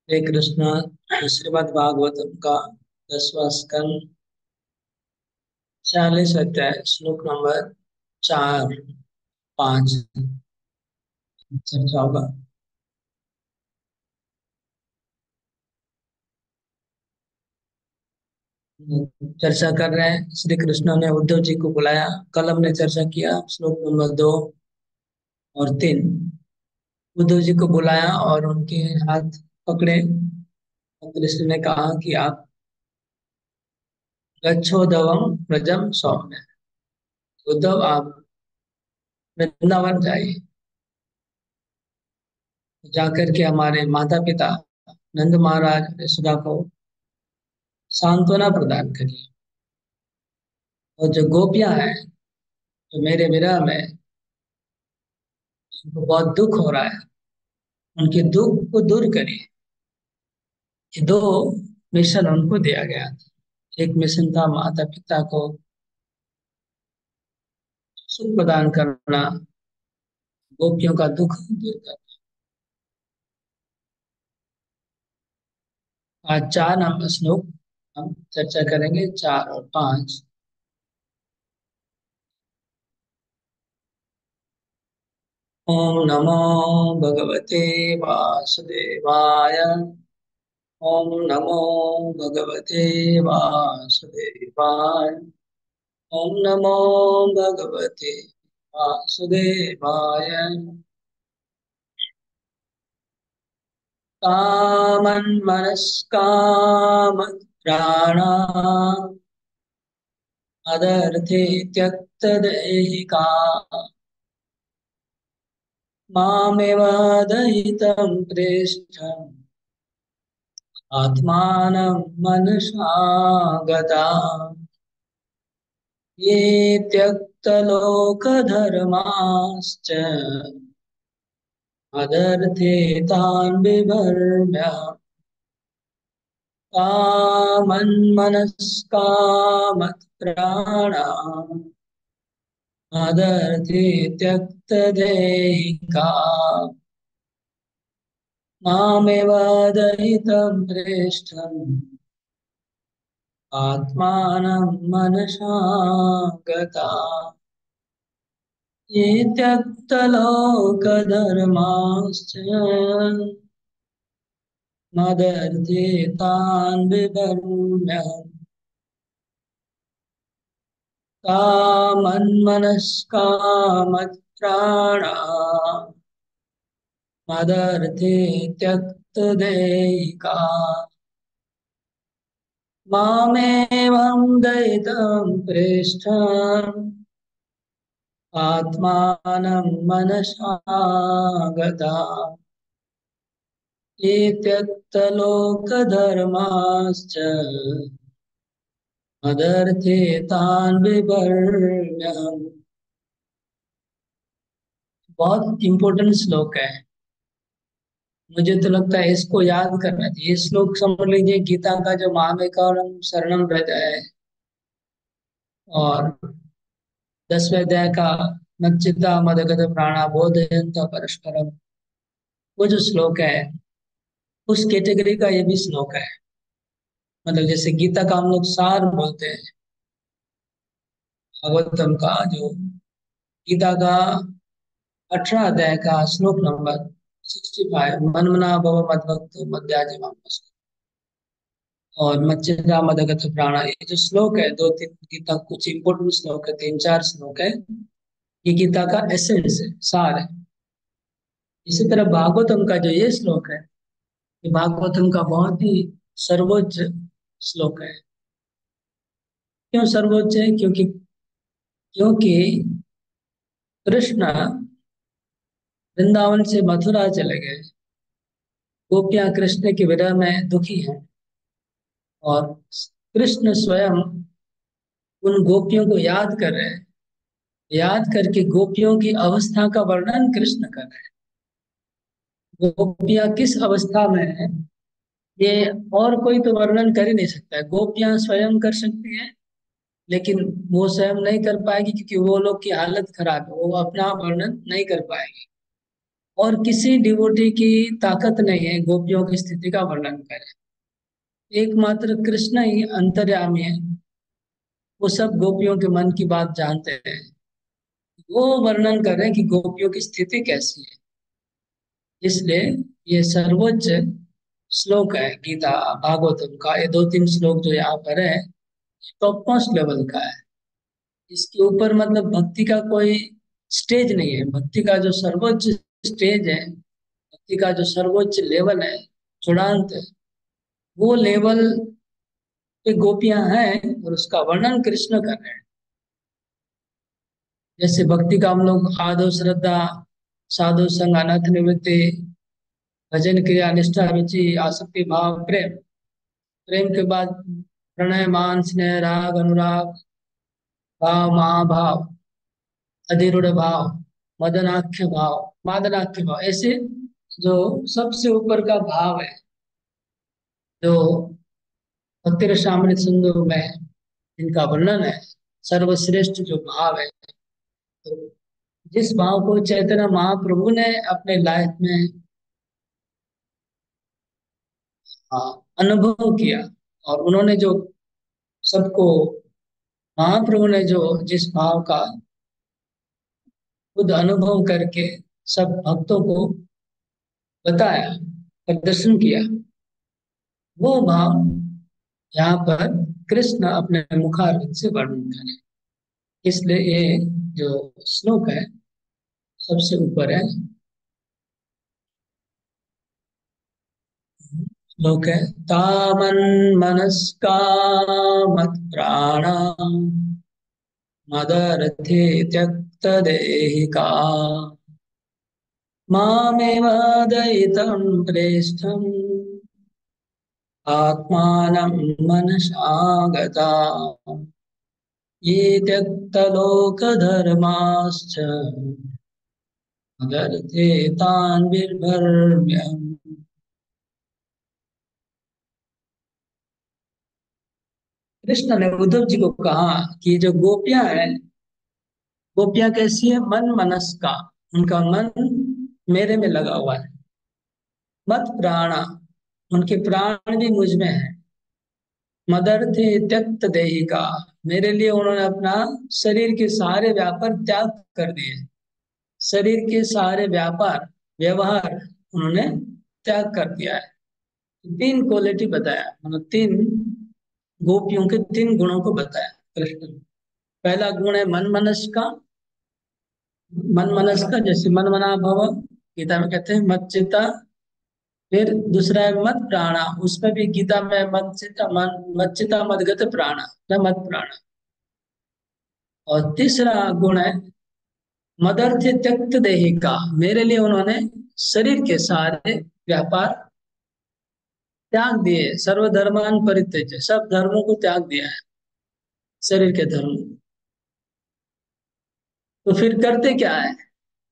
हरे कृष्णा। श्रीमद् भागवतम का 10वां स्कंद 46 अध्याय श्लोक नंबर 4, 5 चर्चा होगा। चर्चा कर रहे हैं, श्री कृष्ण ने उद्धव जी को बुलाया। कल हमने चर्चा किया श्लोक नंबर 2 और 3। उद्धव जी को बुलाया और उनके हाथ पकड़े और कृष्ण ने कहा कि आप गच्छोदवम व्रजम सौम्य। उद्धव, आप वृंदावन जाइए, जाकर के हमारे माता पिता नंद महाराज यशोदा को सांत्वना प्रदान करिए। और जो गोपियां हैं, जो मेरे विरह में जिनको बहुत दुख हो रहा है, उनके दुख को दूर करिए। ये दो मिशन उनको दिया गया था। एक मिशन था माता पिता को सुख प्रदान करना, गोपियों का दुख दूर करना। आज 4 नंबर श्लोक हम चर्चा करेंगे, 4 और 5। ओम नमो भगवते वासुदेवाय। ओम नमो भगवते वासुदेवाय। ओम नमो भगवते वासुदेवाय। कामन्मनस्कामत्राणा अदर्थे त्यक्तदेहिका मामेव दयितं प्रेष्ठम् आत्मानं मनसा गता। ये त्यक्तलोकधर्माश्च अदर्थे तान् बिभर्म्य कामन्मनस्कामत्राणा अदर्थे त्यक्तदेहिका मामेव दयितं प्रेष्ठम् आत्मानं मनसा गता। ये त्यक्तलोकधर्माश्च मदर्थे तान् विधर्म्यहम् कामन्मनस्कामत्राणा मदर्थे त्यक्तदेहिका मामेवं दयितं प्रेष्ठम् आत्मानं मनसा गता। ये त्यक्तलोकधर्माश्च मदर्थे तान् विवर्ण्यहम्। बहुत इंपॉर्टेंट श्लोक है। मुझे तो लगता है इसको याद करना चाहिए। ये श्लोक समझ लीजिए गीता का जो मामेकम शरणम व्रज है, और 10वें अध्याय का मच्चिता मदगत प्राणा बोधयंत परस्परम, वो जो श्लोक है उस कैटेगरी का ये भी श्लोक है। मतलब जैसे गीता का हम लोग सार बोलते हैं, भागवतम का जो गीता का 18 अध्याय का श्लोक नंबर 65, मनमना भव मद्भक्त मध्याजिमा। और मच्चिदा मदगत प्राणा, ये जो श्लोक है, 2-3 गीता कुछ इंपोर्टेंट श्लोक है, 3-4 श्लोक है। ये गीता का एसेंस है, सार है। इसी तरह भागवतम का जो ये श्लोक है, ये भागवतम का बहुत ही सर्वोच्च श्लोक है। क्यों सर्वोच्च है? क्योंकि क्योंकि कृष्ण वृंदावन से मथुरा चले गए। गोपियां कृष्ण के विरह में दुखी हैं, और कृष्ण स्वयं उन गोपियों को याद कर रहे हैं। याद करके गोपियों की अवस्था का वर्णन कृष्ण कर रहे हैं। गोपियां किस अवस्था में है, ये और कोई तो वर्णन कर ही नहीं सकता है। गोपियां स्वयं कर सकती हैं, लेकिन वो स्वयं नहीं कर पाएगी क्योंकि वो लोग की हालत खराब है, वो अपना वर्णन नहीं कर पाएगी। और किसी डिवोटी की ताकत नहीं है गोपियों की स्थिति का वर्णन करे। एकमात्र कृष्ण ही अंतर्यामी है। वो सब गोपियों के मन की बात जानते हैं। वो वर्णन कर रहे हैं कि गोपियों की स्थिति कैसी है। इसलिए ये सर्वोच्च श्लोक है गीता भागवतम का। ये दो तीन श्लोक जो यहाँ पर है टॉप मोस्ट लेवल का है। इसके ऊपर मतलब भक्ति का कोई स्टेज नहीं है। भक्ति का जो सर्वोच्च स्टेज है, भक्ति का जो सर्वोच्च लेवल है, चूड़ांत है, वो लेवल पे गोपियां हैं और उसका वर्णन कृष्ण कर रहे हैं। जैसे भक्ति का हम लोग आदो श्रद्धा, साधु संग, अनर्थ निवृत्ति, भजन क्रिया, निष्ठा, रुचि, आसक्ति, भाव, प्रेम। प्रेम के बाद प्रणय, मान, स्नेह, राग, अनुराग, भाव, महाभाव, अधिरूढ़ भाव, मदनाख्य भाव, मादनाख्य भाव, ऐसे जो सबसे ऊपर का भाव है, जो भक्ति रसामृत सिंधु में इनका वर्णन है, सर्वश्रेष्ठ जो भाव है। तो जिस भाव को चैतन्य महाप्रभु ने अपने लाइफ में अनुभव किया, और उन्होंने जो सबको, महाप्रभु ने जो जिस भाव का खुद अनुभव करके सब भक्तों को बताया, प्रदर्शन किया, वो भाव यहाँ पर कृष्ण अपने मुखारविंद से वर्णन करें। इसलिए ये जो श्लोक है सबसे ऊपर है। श्लोक है, तामन मनस्का मत प्राणा मदरथे त्यक्त देहिका मामेव दयितं प्रेष्ठम् आत्मानं मनसा गता ये त्यक्तलोकधर्माश्च मदर्थे तान् बिर्भर्म्यहम्। कृष्ण ने उद्धव जी को कहा कि ये जो गोपियां हैं, गोपियां कैसी है? मन मनस्का, उनका मन मेरे में लगा हुआ है। मत प्राणा, उनके प्राण भी मुझ में है। मदर्थे त्यक्त देहिका, मेरे लिए उन्होंने अपना शरीर के सारे व्यापार त्याग कर दिए। शरीर के सारे व्यापार व्यवहार उन्होंने त्याग कर दिया है। तीन क्वालिटी बताया, मतलब तीन गोपियों के तीन गुणों को बताया कृष्ण ने। पहला गुण है मन मनस का। मन मनस का जैसे मन मना भव, गीता में कहते हैं मत चिता। फिर दूसरा है मत प्राणा, उसमें भी गीता में मत चिता, मन मत चिता मत गत प्राणा, न मत प्राणा। और तीसरा गुण है मदर्थ त्यक्त देही का, मेरे लिए उन्होंने शरीर के सारे व्यापार त्याग दिए। सर्वधर्मान परित्यज्य, सब धर्मों को त्याग दिया है, शरीर के धर्म। तो फिर करते क्या है?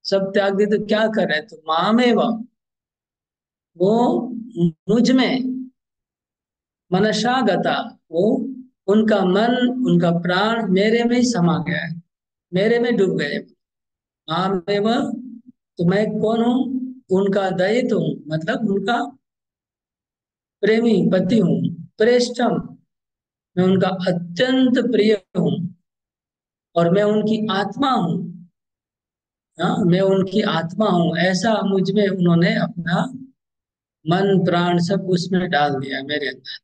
सब त्याग दिए तो क्या कर रहे हैं? तो मामेव, वो मुझ में, मनसा गता, वो उनका मन, उनका प्राण मेरे में ही समा गया है, मेरे में डूब गए। मामेव, तो मैं कौन हूँ? उनका दयित हूँ, मतलब उनका प्रेमी पति हूँ। प्रेष्ठम, मैं उनका अत्यंत प्रिय हूँ। और मैं उनकी आत्मा हूँ। हाँ, मैं उनकी आत्मा हूँ, ऐसा मुझ में उन्होंने अपना मन प्राण सब उसमें डाल दिया मेरे अंदर।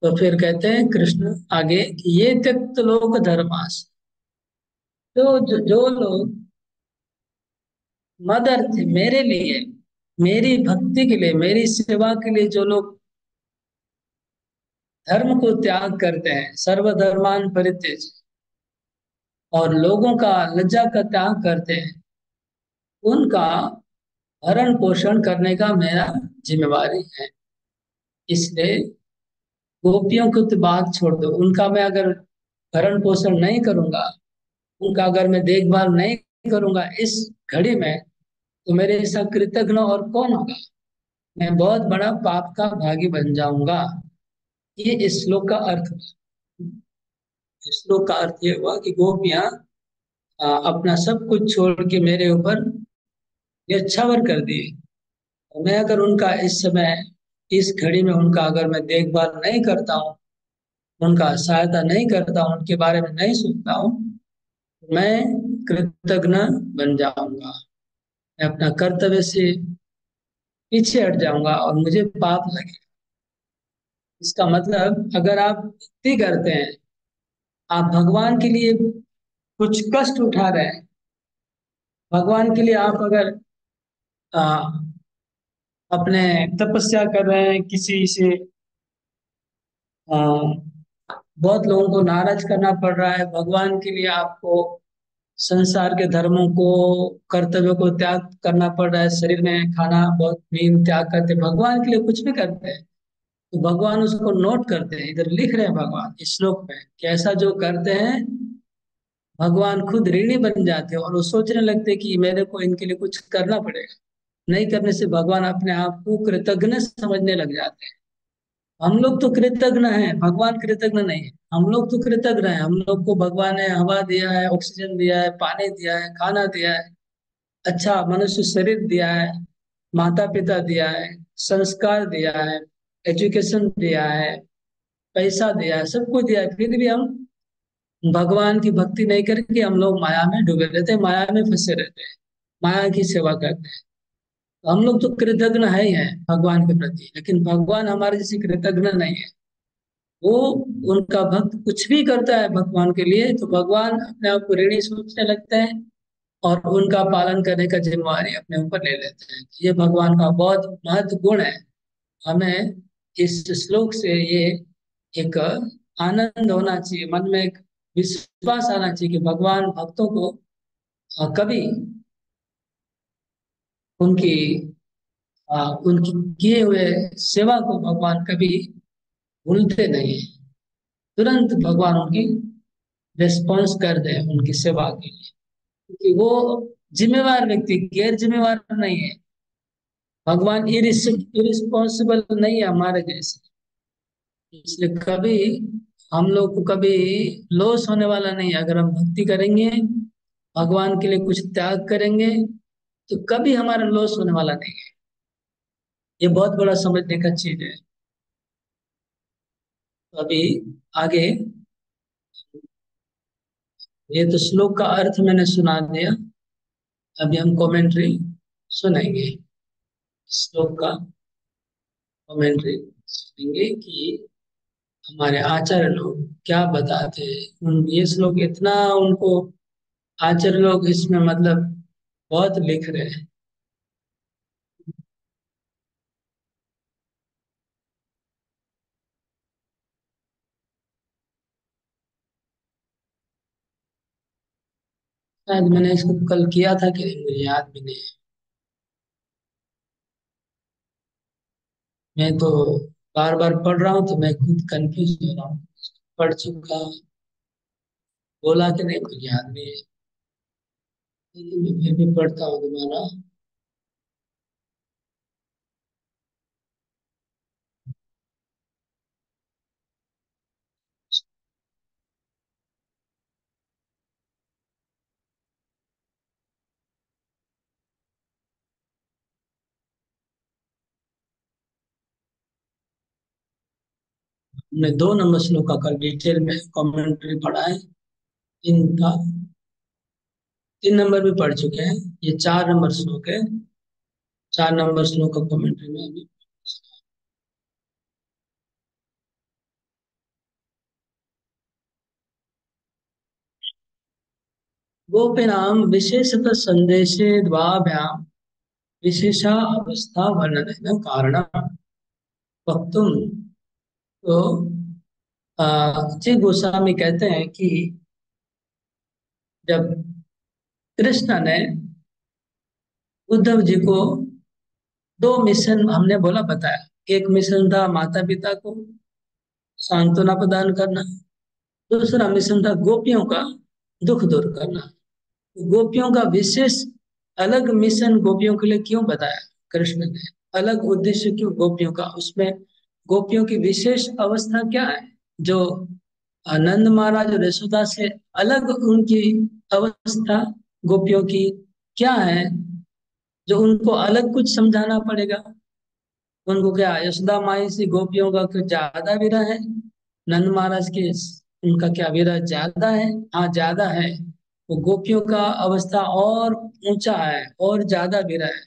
तो फिर कहते हैं कृष्ण आगे कि ये त्यक्त लोक धर्मास, तो जो लोग मदर थे मेरे लिए, मेरी भक्ति के लिए, मेरी सेवा के लिए, जो लोग धर्म को त्याग करते हैं, सर्वधर्मान परित्यज, और लोगों का लज्जा का त्याग करते हैं, उनका भरण पोषण करने का मेरा जिम्मेवारी है। इसलिए गोपियों की तो बात छोड़ दो, उनका मैं अगर भरण पोषण नहीं करूंगा, उनका अगर मैं देखभाल नहीं करूंगा इस घड़ी में, तो मेरे ऐसा कृतघ्न और कौन होगा? मैं बहुत बड़ा पाप का भागी बन जाऊंगा। ये इस श्लोक का अर्थ हुआ। इस श्लोक का अर्थ ये हुआ कि गोपियां अपना सब कुछ छोड़ के मेरे ऊपर न्यौछावर कर दिए। और मैं अगर उनका इस समय, इस घड़ी में उनका अगर मैं देखभाल नहीं करता हूँ, उनका सहायता नहीं करता हूँ, उनके बारे में नहीं सोचता हूँ, तो मैं कृतघ्न बन जाऊंगा। मैं अपना कर्तव्य से पीछे हट जाऊंगा और मुझे पाप लगेगा। इसका मतलब, अगर आप भक्ति करते हैं, आप भगवान के लिए कुछ कष्ट उठा रहे हैं, भगवान के लिए आप अगर आ, अपने तपस्या कर रहे हैं, किसी से आ, बहुत लोगों को नाराज करना पड़ रहा है, भगवान के लिए आपको संसार के धर्मों को, कर्तव्यों को त्याग करना पड़ रहा है, शरीर में खाना बहुत नींद त्याग करते, भगवान के लिए कुछ भी करते हैं, तो भगवान उसको नोट करते हैं। इधर लिख रहे हैं भगवान इस श्लोक में कि ऐसा जो करते हैं, भगवान खुद ऋणी बन जाते हैं और वो सोचने लगते हैं कि मेरे को इनके लिए कुछ करना पड़ेगा। नहीं करने से भगवान अपने आप को कृतज्ञ समझने लग जाते हैं। हम लोग तो कृतज्ञ हैं, भगवान कृतज्ञ नहीं है। हम लोग तो कृतज्ञ हैं, हम लोग को भगवान ने हवा दिया है, ऑक्सीजन दिया है, पानी दिया है, खाना दिया है, अच्छा मनुष्य शरीर दिया है, माता पिता दिया है, संस्कार दिया है, एजुकेशन दिया है, पैसा दिया है, सब कुछ दिया है, फिर भी हम भगवान की भक्ति नहीं करके हम लोग माया में डूबे रहते हैं, माया में फंसे रहते हैं, माया की सेवा करते हैं। तो हम लोग तो कृतज्ञ है ही हैं भगवान के प्रति, लेकिन भगवान हमारे जैसे कृतज्ञ नहीं है। वो, उनका भक्त कुछ भी करता है भगवान के लिए, तो भगवान अपने आप को ऋणी सोचने लगते हैं और उनका पालन करने का जिम्मेवारी अपने ऊपर ले लेते हैं। ये भगवान का बहुत महत्व गुण है। हमें इस श्लोक से ये एक आनंद होना चाहिए, मन में एक विश्वास आना चाहिए कि भगवान भक्तों को कभी उनकी उनकी किए हुए सेवा को भगवान कभी भूलते नहीं है। तुरंत भगवान उनकी रिस्पॉन्स कर दे उनकी सेवा के लिए, क्योंकि वो जिम्मेवार व्यक्ति, गैर जिम्मेवार नहीं है। भगवान इरिस्पॉन्सिबल नहीं है हमारे जैसे। इसलिए कभी हम लोग को कभी लॉस होने वाला नहीं है। अगर हम भक्ति करेंगे, भगवान के लिए कुछ त्याग करेंगे, तो कभी हमारा लॉस होने वाला नहीं है। ये बहुत बड़ा समझने का चीज है। तो अभी आगे, ये तो श्लोक का अर्थ मैंने सुना दिया। अभी हम कमेंट्री सुनेंगे, श्लोक का कमेंट्री सुनेंगे कि हमारे आचार्य लोग क्या बताते हैं। ये श्लोक इतना उनको, आचार्य लोग इसमें मतलब बहुत लिख रहे हैं। शायद मैंने इसको कल किया था कि नहीं, मुझे याद भी नहीं है। मैं तो बार बार पढ़ रहा हूँ तो मैं खुद कंफ्यूज हो रहा हूँ। पढ़ चुका, बोला कि नहीं मुझे याद नहीं है, लेकिन मैं फिर भी पढ़ता हूँ दोबारा। हमने 2 नंबर श्लोक का कल डिटेल में कमेंट्री पढ़ा है। इनका 3 नंबर भी पढ़ चुके हैं। ये 4 नंबर श्लोक है। 4 नंबर श्लोक का कमेंट्री में अभी। गोपीनाम विशेषतः संदेशे द्वाभ्याम विशेषा अवस्था वर्णन कारण वक्तुम। तो जी गोस्वामी कहते हैं कि जब कृष्ण ने उद्धव जी को 2 मिशन हमने बोला बताया। एक मिशन था माता पिता को सांत्वना प्रदान करना, दूसरा मिशन था गोपियों का दुख दूर करना। गोपियों का विशेष अलग मिशन गोपियों के लिए क्यों बताया कृष्ण ने, अलग उद्देश्य क्यों गोपियों का, उसमें गोपियों की विशेष अवस्था क्या है, जो आनंद महाराज और यशोदा से अलग उनकी अवस्था गोपियों की क्या है, जो उनको अलग कुछ समझाना पड़ेगा। उनको क्या यशोदा माई से गोपियों का कुछ ज्यादा विरह है? नंद महाराज के उनका क्या विरह ज्यादा है? हाँ ज्यादा है। वो गोपियों का अवस्था और ऊंचा है और ज्यादा विरह है।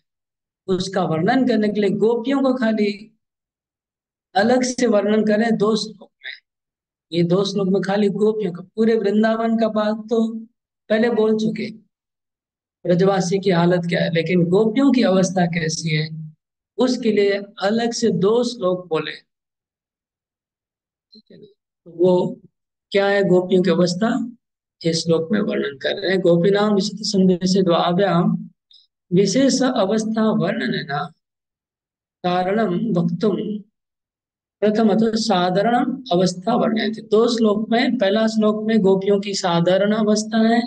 उसका वर्णन करने के लिए गोपियों को खाली अलग से वर्णन करें दो श्लोक में। ये दो श्लोक में खाली गोपियों का, पूरे वृंदावन का बात तो पहले बोल चुके। ब्रजवासी की हालत क्या है, लेकिन गोपियों की अवस्था कैसी है उसके लिए अलग से दो श्लोक बोले। ठीक है ना? तो वो क्या है गोपियों की अवस्था, इस श्लोक में वर्णन कर रहे हैं। गोपीनाम विशुद्ध संदेश द्वाभ्याम विशेष अवस्था वर्णन कारणम वक्तुम प्रथमतः साधारण अवस्था वर्णन थे। दो श्लोक में, पहला श्लोक में गोपियों की साधारण अवस्था है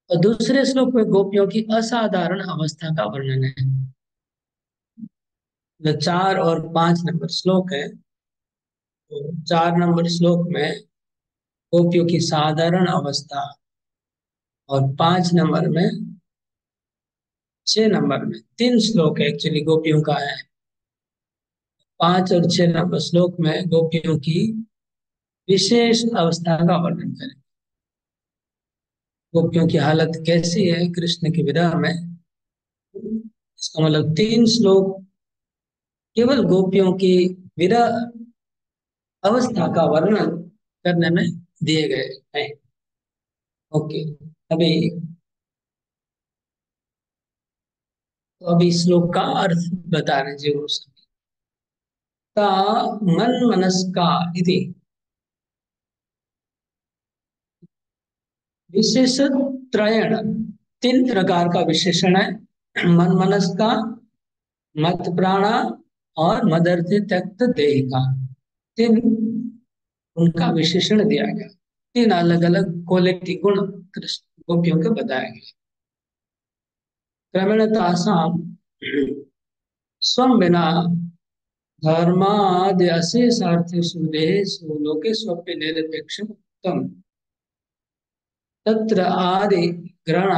और दूसरे श्लोक में गोपियों की असाधारण अवस्था का वर्णन है। जो 4 और 5 नंबर श्लोक है, तो 4 नंबर श्लोक में गोपियों की साधारण अवस्था, और 5 नंबर में, 6 नंबर में, 3 श्लोक एक्चुअली गोपियों का है। 5 और 6 नंबर श्लोक में गोपियों की विशेष अवस्था का वर्णन करें। गोपियों की हालत कैसी है कृष्ण के विरह में, इसका मतलब 3 श्लोक केवल गोपियों की विरह अवस्था का वर्णन करने में दिए गए हैं। ओके। अभी तो अभी श्लोक का अर्थ बता रहे जी वो सभी का। मन मनस्का इति विशेषण त्रयण, 3 प्रकार का विशेषण है। मन मनस का, मत प्राणा और मदर्थ त्यक्त देह का। 3 उनका विशेषण दिया गया। 3 अलग अलग क्वालिटी गुण कृष्ण गोपियों के बताए गए। क्रमेण तासाम स्वम बिना धर्मादि अशेषार्थेषु देहेषु लोकेष्वपि निरपेक्षम तत्र आदि ग्रहण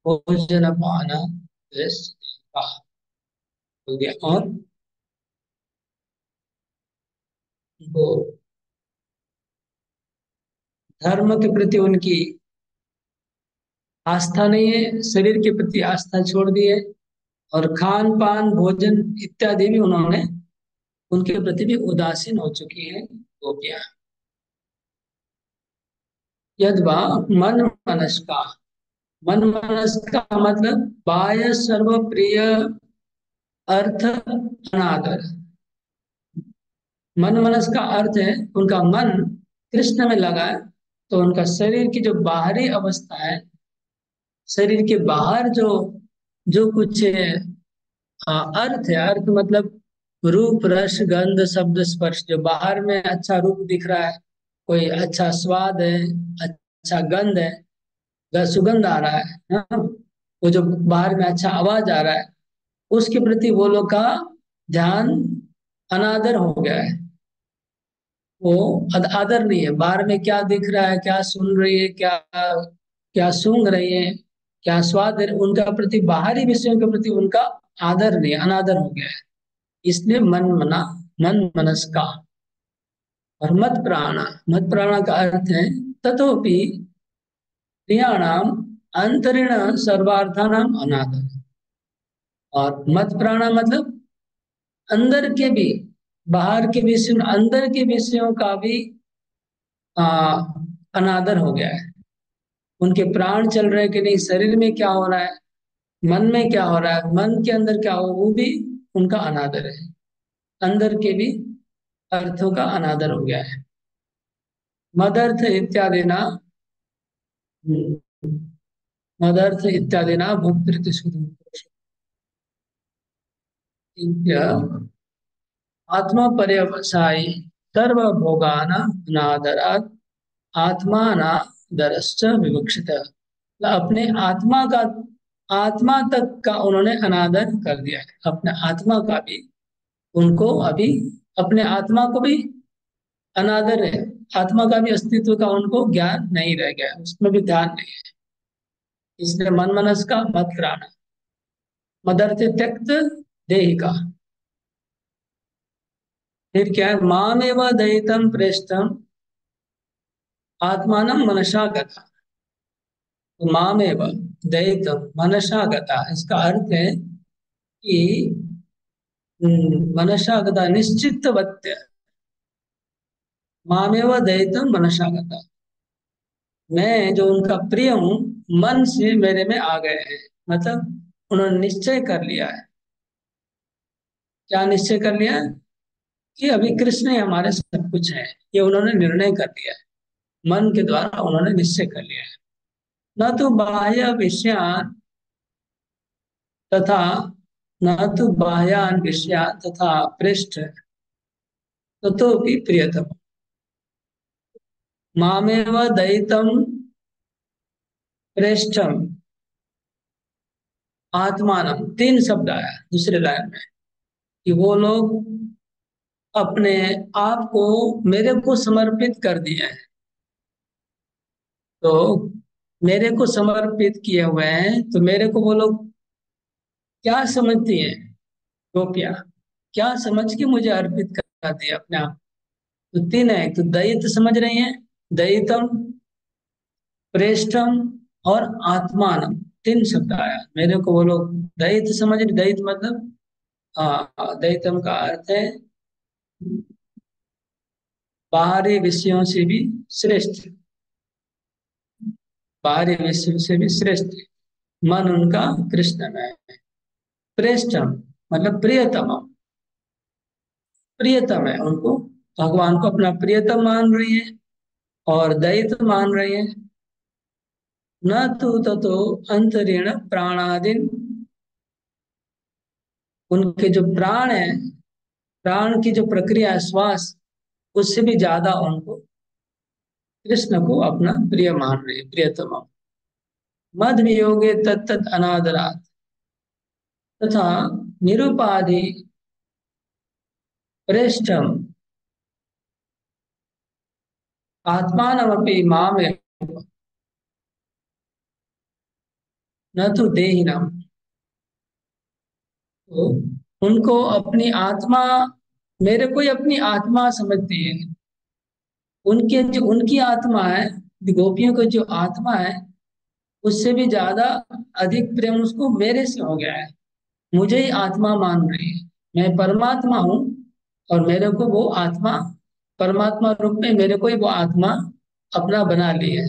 भोजन पान हो गया। और वो धर्म के प्रति उनकी आस्था नहीं है, शरीर के प्रति आस्था छोड़ दी है, और खान पान भोजन इत्यादि भी उन्होंने, उनके प्रति भी उदासीन हो चुकी है गोपियां। यद्वा मन मनस का, मन मनस का मतलब बाह्य सर्व प्रिय अर्थ अनादर। मन मनस का अर्थ है उनका मन कृष्ण में लगा है, तो उनका शरीर की जो बाहरी अवस्था है, शरीर के बाहर जो जो कुछ अर्थ है, अर्थ मतलब रूप रस गंध शब्द स्पर्श, जो बाहर में अच्छा रूप दिख रहा है, कोई अच्छा स्वाद है, अच्छा गंध है, सुगंध आ रहा है हाँ? वो जो बाहर में अच्छा आवाज आ रहा है, उसके प्रति वो लोग का ध्यान अनादर हो गया है। वो आदर नहीं है, बाहर में क्या दिख रहा है, क्या सुन रही है, क्या क्या सूंघ रही है, क्या स्वाद है, उनका प्रति बाहरी विषयों के प्रति उनका आदर नहीं, अनादर हो गया है। इसलिए मन मनस का। और मत प्राणा का अर्थ है तथोपि क्रियाणाम अंतरिण सर्वार्थानाम अनादर। और मत प्राणा मतलब अंदर के भी, बाहर के विषयों, अंदर के विषयों का भी आ, अनादर हो गया है। उनके प्राण चल रहे कि नहीं, शरीर में क्या हो रहा है, मन में क्या हो रहा है, मन के अंदर क्या हो, वो भी उनका अनादर है। अंदर के भी अर्थों का अनादर हो गया है। मदर्थ इत्यादि ना, मदर्थ इत्यादि ना भोक्तृत्व आत्मा पर्यवसायी सर्वभोगान अनादरात आत्मानादरश्च विवक्षित। अपने आत्मा का, आत्मा तक का उन्होंने अनादर कर दिया है, अपने आत्मा का भी उनको अभी, अपने आत्मा को भी अनादर है, आत्मा का भी अस्तित्व का उनको ज्ञान नहीं रह गया, उसमें भी ध्यान नहीं है। इसलिए मन मनस का मत कराना। मदर्थे त्यक्त देहिका। फिर क्या है, मामेव दयितम प्रेष्ठम आत्मानं मनसा गता। तो मामेव दयितम मनसा गता, इसका अर्थ है कि मनसा गता निश्चित वत्य, मामेव दयितम मनसा गता, मैं जो उनका प्रिय हूँ मन से मेरे में आ गए हैं। मतलब उन्होंने निश्चय कर लिया है। क्या निश्चय कर लिया है? कि अभी कृष्ण ही हमारे सब कुछ है, ये उन्होंने निर्णय कर लिया है। मन के द्वारा उन्होंने निश्चय कर लिया है। न तो बाह्य विषयान तथा, न तो बाह्यान विषयान तथा पृष्ठ ततो भी प्रियतम, मामेव दयितम प्रेष्ठम आत्मान, तीन शब्द आया दूसरे लाइन में कि वो लोग अपने आप को मेरे को समर्पित कर दिए हैं। तो मेरे को समर्पित किए हुए हैं, तो मेरे को वो लोग क्या समझती हैं गोपियां, क्या समझ के मुझे अर्पित कर दिया अपने आप। तो तीन है, एक तो दयित समझ रही हैं, दयितम, प्रेष्ठम और आत्मान, तीन शब्द आया। मेरे को वो लोग दयित समझ, दयित मतलब दयितम का अर्थ है बाहरी विषयों से भी श्रेष्ठ, बाहरी विषयों से भी श्रेष्ठ मन उनका कृष्ण में है। प्रेष्ठम मतलब प्रियतम, प्रियतम है उनको, भगवान को अपना प्रियतम मान रही है और दयित मान रही है। न तो ततो अंतरेण प्राणादिन, उनके जो प्राण है, प्राण की जो प्रक्रिया है श्वास, उससे भी ज्यादा उनको कृष्ण को अपना प्रिय मान रही है, प्रियतम। मद वियोगे तत्त अनादरात तथा निरुपाधि प्रेष्ठम आत्मानमपि माम न तो देहिनम। तो उनको अपनी आत्मा, मेरे को ही अपनी आत्मा समझती है। उनके जो उनकी आत्मा है, गोपियों की जो आत्मा है, उससे भी ज्यादा अधिक प्रेम उसको मेरे से हो गया है। मुझे ही आत्मा मान रही है। मैं परमात्मा हूँ और मेरे को वो आत्मा, परमात्मा रूप में मेरे को ही वो आत्मा अपना बना ली है।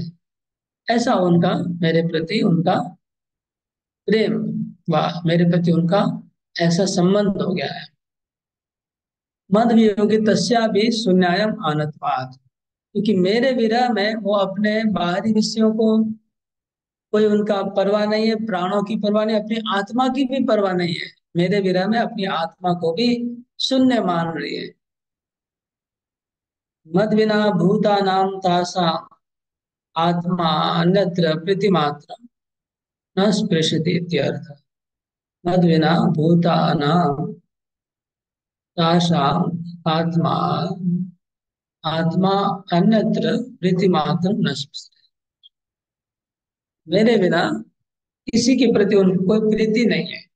ऐसा उनका मेरे प्रति उनका प्रेम, वाह, मेरे प्रति उनका ऐसा संबंध हो गया है। मद वियोगी तस्या भी शून्यायम आनतवात, क्योंकि मेरे विरह में वो अपने बाहरी विषयों को कोई उनका परवाह नहीं है, प्राणों की परवाह नहीं, अपनी आत्मा की भी परवाह नहीं है। मेरे विरह में अपनी आत्मा को भी शून्य मान रही है। मद विना भूतानां तासा आत्मा अन्यत्र प्रीतिमात्र न स्पृशति इत्यर्थ। मद विना भूतानां तासाम आत्मा, आत्मा अन्यत्र प्रीतिमात्र न स्पृशति, मेरे बिना किसी के प्रति उनको कोई प्रीति नहीं है।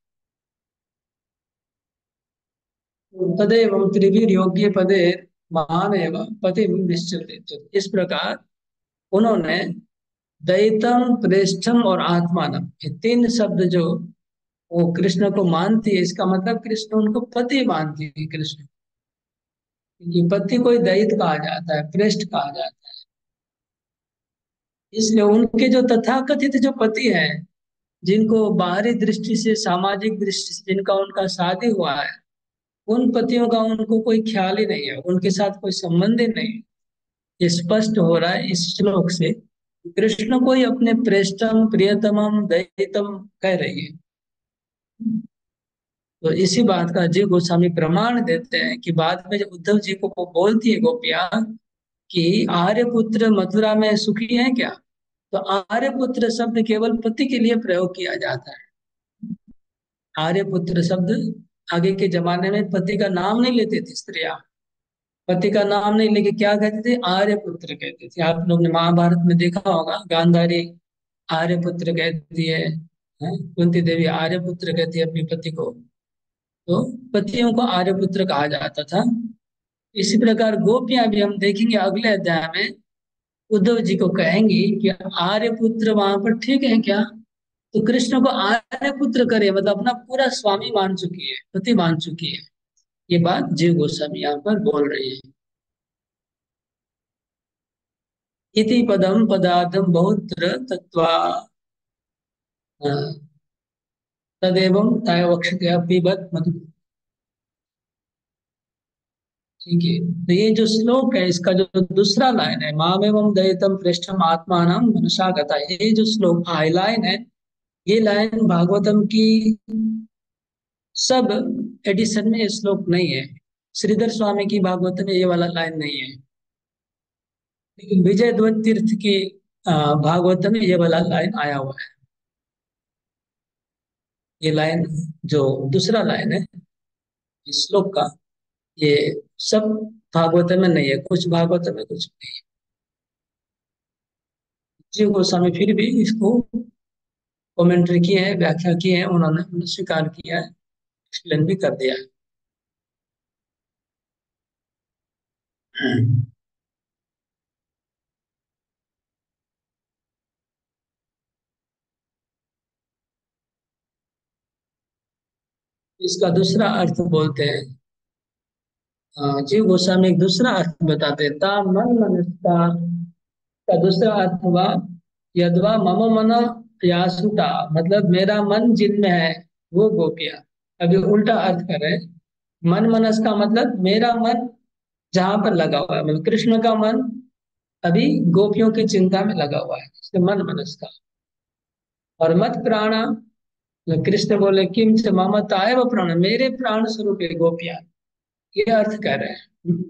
तदेव त्रिवीर योग्य पदे महान एवं पति निश्चित, इस प्रकार उन्होंने दैतम प्रेष्ठम और आत्मानम, ये तीन शब्द जो वो कृष्ण को मानती है, इसका मतलब कृष्ण उनको पति मानती है। कृष्ण ये पति को ही दैत कहा जाता है, प्रेष्ठ कहा जाता है। इसलिए उनके जो तथाकथित जो पति हैं, जिनको बाहरी दृष्टि से, सामाजिक दृष्टि से जिनका उनका शादी हुआ है, उन पतियों का उनको कोई ख्याल ही नहीं है, उनके साथ कोई संबंध ही नहीं है। ये स्पष्ट हो रहा है इस श्लोक से। कृष्ण को ही अपने प्रेष्ठम प्रियतमम दैतम कह रही है। तो इसी बात का जीव गोस्वामी प्रमाण देते हैं कि बाद में जब उद्धव जी को वो बोलती है गोपियां कि आर्यपुत्र मथुरा में सुखी है क्या, तो आर्यपुत्र शब्द केवल पति के लिए प्रयोग किया जाता है। आर्यपुत्र शब्द आगे के जमाने में पति का नाम नहीं लेते थे स्त्रियां, पति का नाम नहीं लेके क्या कहते थे, आर्यपुत्र कहते थे। आप लोग ने महाभारत में देखा होगा, गांधारी आर्यपुत्र कहती है, है। कुंती देवी आर्यपुत्र कहती है अपने पति को। तो पतियों को आर्यपुत्र कहा जाता था। इसी प्रकार गोपियां भी हम देखेंगे अगले अध्याय में उद्धव जी को कहेंगी कि आर्यपुत्र वहां पर ठीक है क्या। तो कृष्ण को आर्यपुत्र करे मतलब अपना पूरा स्वामी मान चुकी है, पति मान चुकी है। ये बात जीव गोस्वामी यहाँ पर बोल रही है। इति पदम पदार्थम बहुत्र तत्वा तदेवं तय वक्षते पिबत मधु। ठीक है। तो ये जो श्लोक है इसका जो दूसरा लाइन है, मामेवं दयितम पृष्ठम आत्मानम मनसा गता, ये जो श्लोक हाईलाइन है, ये लाइन भागवतम की सब एडिशन में ये श्लोक नहीं है। श्रीधर स्वामी की भागवत में ये वाला लाइन नहीं है, लेकिन विजय द्वैत तीर्थ की भागवत में ये वाला लाइन आया हुआ है। ये लाइन जो दूसरा लाइन है इस श्लोक का, ये सब भागवत में नहीं है, कुछ भागवत में कुछ नहीं है। जीव गोस्वामी फिर भी इसको कमेंट्री की है, व्याख्या की है, उन्होंने स्वीकार किया है, एक्सप्लेन भी कर दिया है। इसका दूसरा अर्थ बोलते हैं, जीव गोस्वामी एक दूसरा अर्थ बताते हैं, ता मन मनस्ता का दूसरा अर्थ हुआ यदवा मम मन यासुता, मतलब मेरा मन जिनमें है वो गोपियां। अभी उल्टा अर्थ कर रहे हैं। मन मनस का मतलब मेरा मन जहां पर लगा हुआ है, मतलब कृष्ण का मन अभी गोपियों की चिंता में लगा हुआ है, इसलिए मन मनस का। और मत प्राणा, कृष्ण बोले किम च ममता वो प्राण, मेरे प्राण स्वरूप है गोपियां, ये अर्थ कर रहे हैं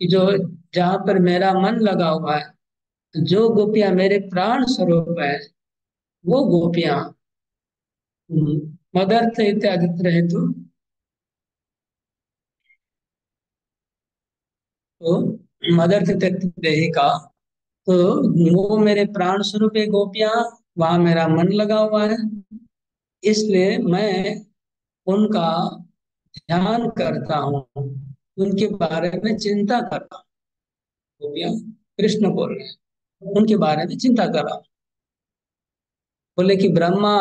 कि जो जहां पर मेरा मन लगा हुआ है, जो गोपियां मेरे प्राण स्वरूप है वो गोपियां मदर्थ इत्यादि रहे तो मदर्थ देही का, तो वो मेरे प्राण स्वरूप है गोपियां, वहां मेरा मन लगा हुआ है, इसलिए मैं उनका ध्यान करता हूँ, उनके बारे में चिंता करता हूँ। गोपियां कृष्ण बोल रहे हैं, उनके बारे में चिंता कर रहा हूँ। बोले कि ब्रह्मा,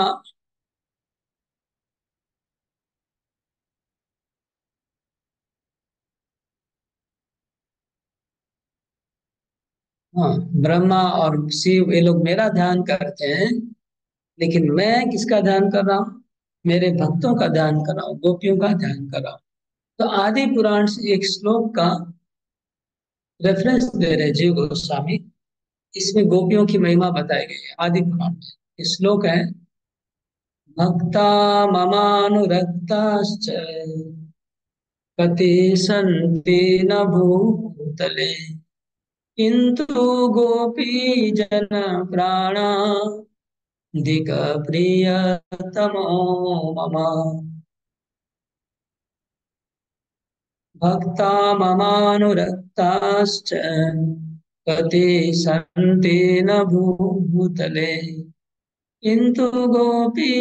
हाँ, ब्रह्मा और शिव ये लोग मेरा ध्यान करते हैं, लेकिन मैं किसका ध्यान कर रहा हूँ, मेरे भक्तों का ध्यान कर रहा हूँ, गोपियों का ध्यान कर रहा हूँ। तो आदि पुराण से एक श्लोक का रेफरेंस दे रहे जीव गोस्वामी, इसमें गोपियों की महिमा बताई गई है आदि पुराण में। ये श्लोक है, भक्ता ममानुरक्ताश्च कति सन्ति न भूतले किंतु गोपी जन प्राणा दिक प्रियतमो मम। भक्ता ममानुरक्ताश्च कति सन्ति न भूतले किंतु गोपी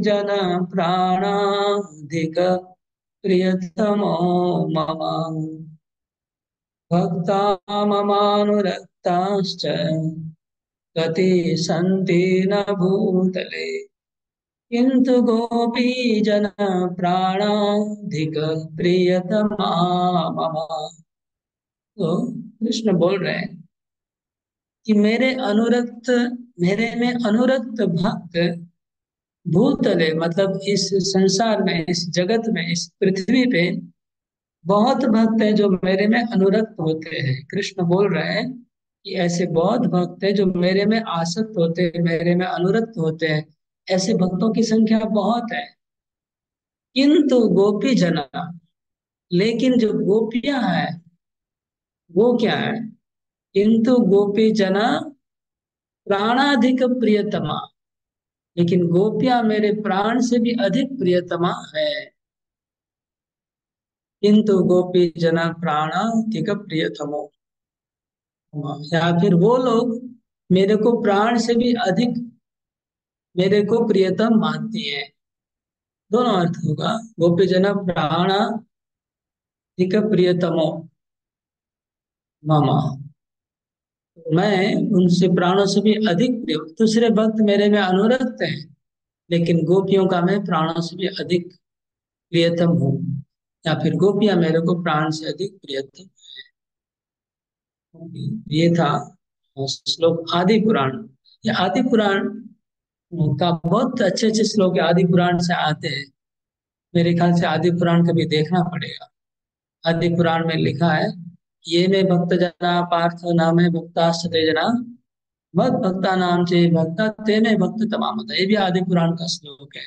जन प्राणाधिक प्रियतमो मम। भक्ता ममानुरक्ताश्च कति सन्ति न भूतले किंतु गोपी जन प्राणाधिक प्रियतमा मम। तो कृष्ण बोल रहे हैं कि मेरे में अनुरक्त भक्त भूतले, मतलब इस संसार में, इस जगत में, इस पृथ्वी पे बहुत भक्त हैं जो मेरे में अनुरक्त होते हैं। कृष्ण बोल रहे हैं कि ऐसे बहुत भक्त हैं जो मेरे में आसक्त होते हैं, मेरे में अनुरक्त होते हैं। ऐसे भक्तों की संख्या बहुत है। किंतु गोपी जना, लेकिन जो गोपियां हैं वो क्या है, किंतु गोपी जना प्राणाधिक प्रियतमा, लेकिन गोपियां मेरे प्राण से भी अधिक प्रियतमा है। किंतु गोपी जना प्राणाधिक प्रियतमो, या फिर वो लोग मेरे को प्राण से भी अधिक मेरे को प्रियतम मानती हैं। दोनों अर्थ होगा। गोपी जना प्राण अधिक प्रियतमो मामा। मैं उनसे प्राणों से भी अधिक प्रिय हूं। दूसरे भक्त मेरे में अनुरक्त हैं, लेकिन गोपियों का मैं प्राणों से भी अधिक प्रियतम हूँ। या फिर गोपियां मेरे को प्राण से अधिक प्रियतम। ये था श्लोक आदि पुराण। ये आदि पुराण का बहुत अच्छे अच्छे श्लोक आदि पुराण से आते हैं। मेरे ख्याल से आदि पुराण कभी देखना पड़ेगा। आदि पुराण में लिखा है, ये में भक्त जना पार्थ नाम है भक्ताश्रते जना मत भक्ता नाम से भक्ता ते में भक्त तमाम। ये भी आदि पुराण का श्लोक है।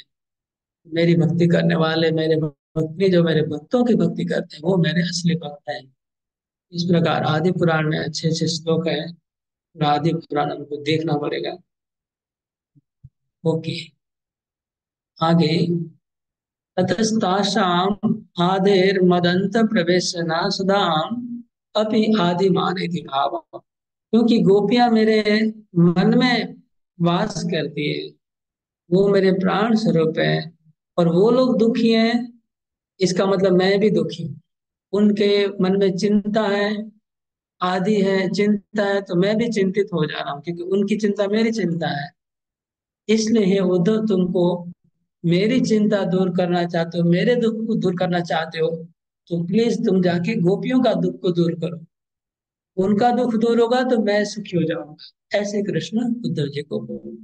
मेरी भक्ति करने वाले मेरे भक्ति जो मेरे भक्तों की भक्ति करते हैं वो मेरे असली भक्त हैं। इस प्रकार आदि पुराण में अच्छे अच्छे श्लोक है। और आदि पुराण हमको देखना पड़ेगा। ओके, आगे। ततस्तासाम आदेर मदंत प्रवेशना सदाम अपि आदिमान इति भाव। क्योंकि गोपियां मेरे मन में वास करती है, वो मेरे प्राण स्वरूप है। और वो लोग दुखी हैं, इसका मतलब मैं भी दुखी हूँ। उनके मन में चिंता है, आदि है, चिंता है, तो मैं भी चिंतित हो जा रहा हूँ, क्योंकि उनकी चिंता मेरी चिंता है। इसलिए हे उद्धव, तुमको मेरी चिंता दूर करना चाहते हो, मेरे दुख को दूर करना चाहते हो, तो प्लीज तुम जाके गोपियों का दुख को दूर करो। उनका दुख दूर होगा तो मैं सुखी हो जाऊंगा। ऐसे कृष्ण उद्धव जी को बोलो।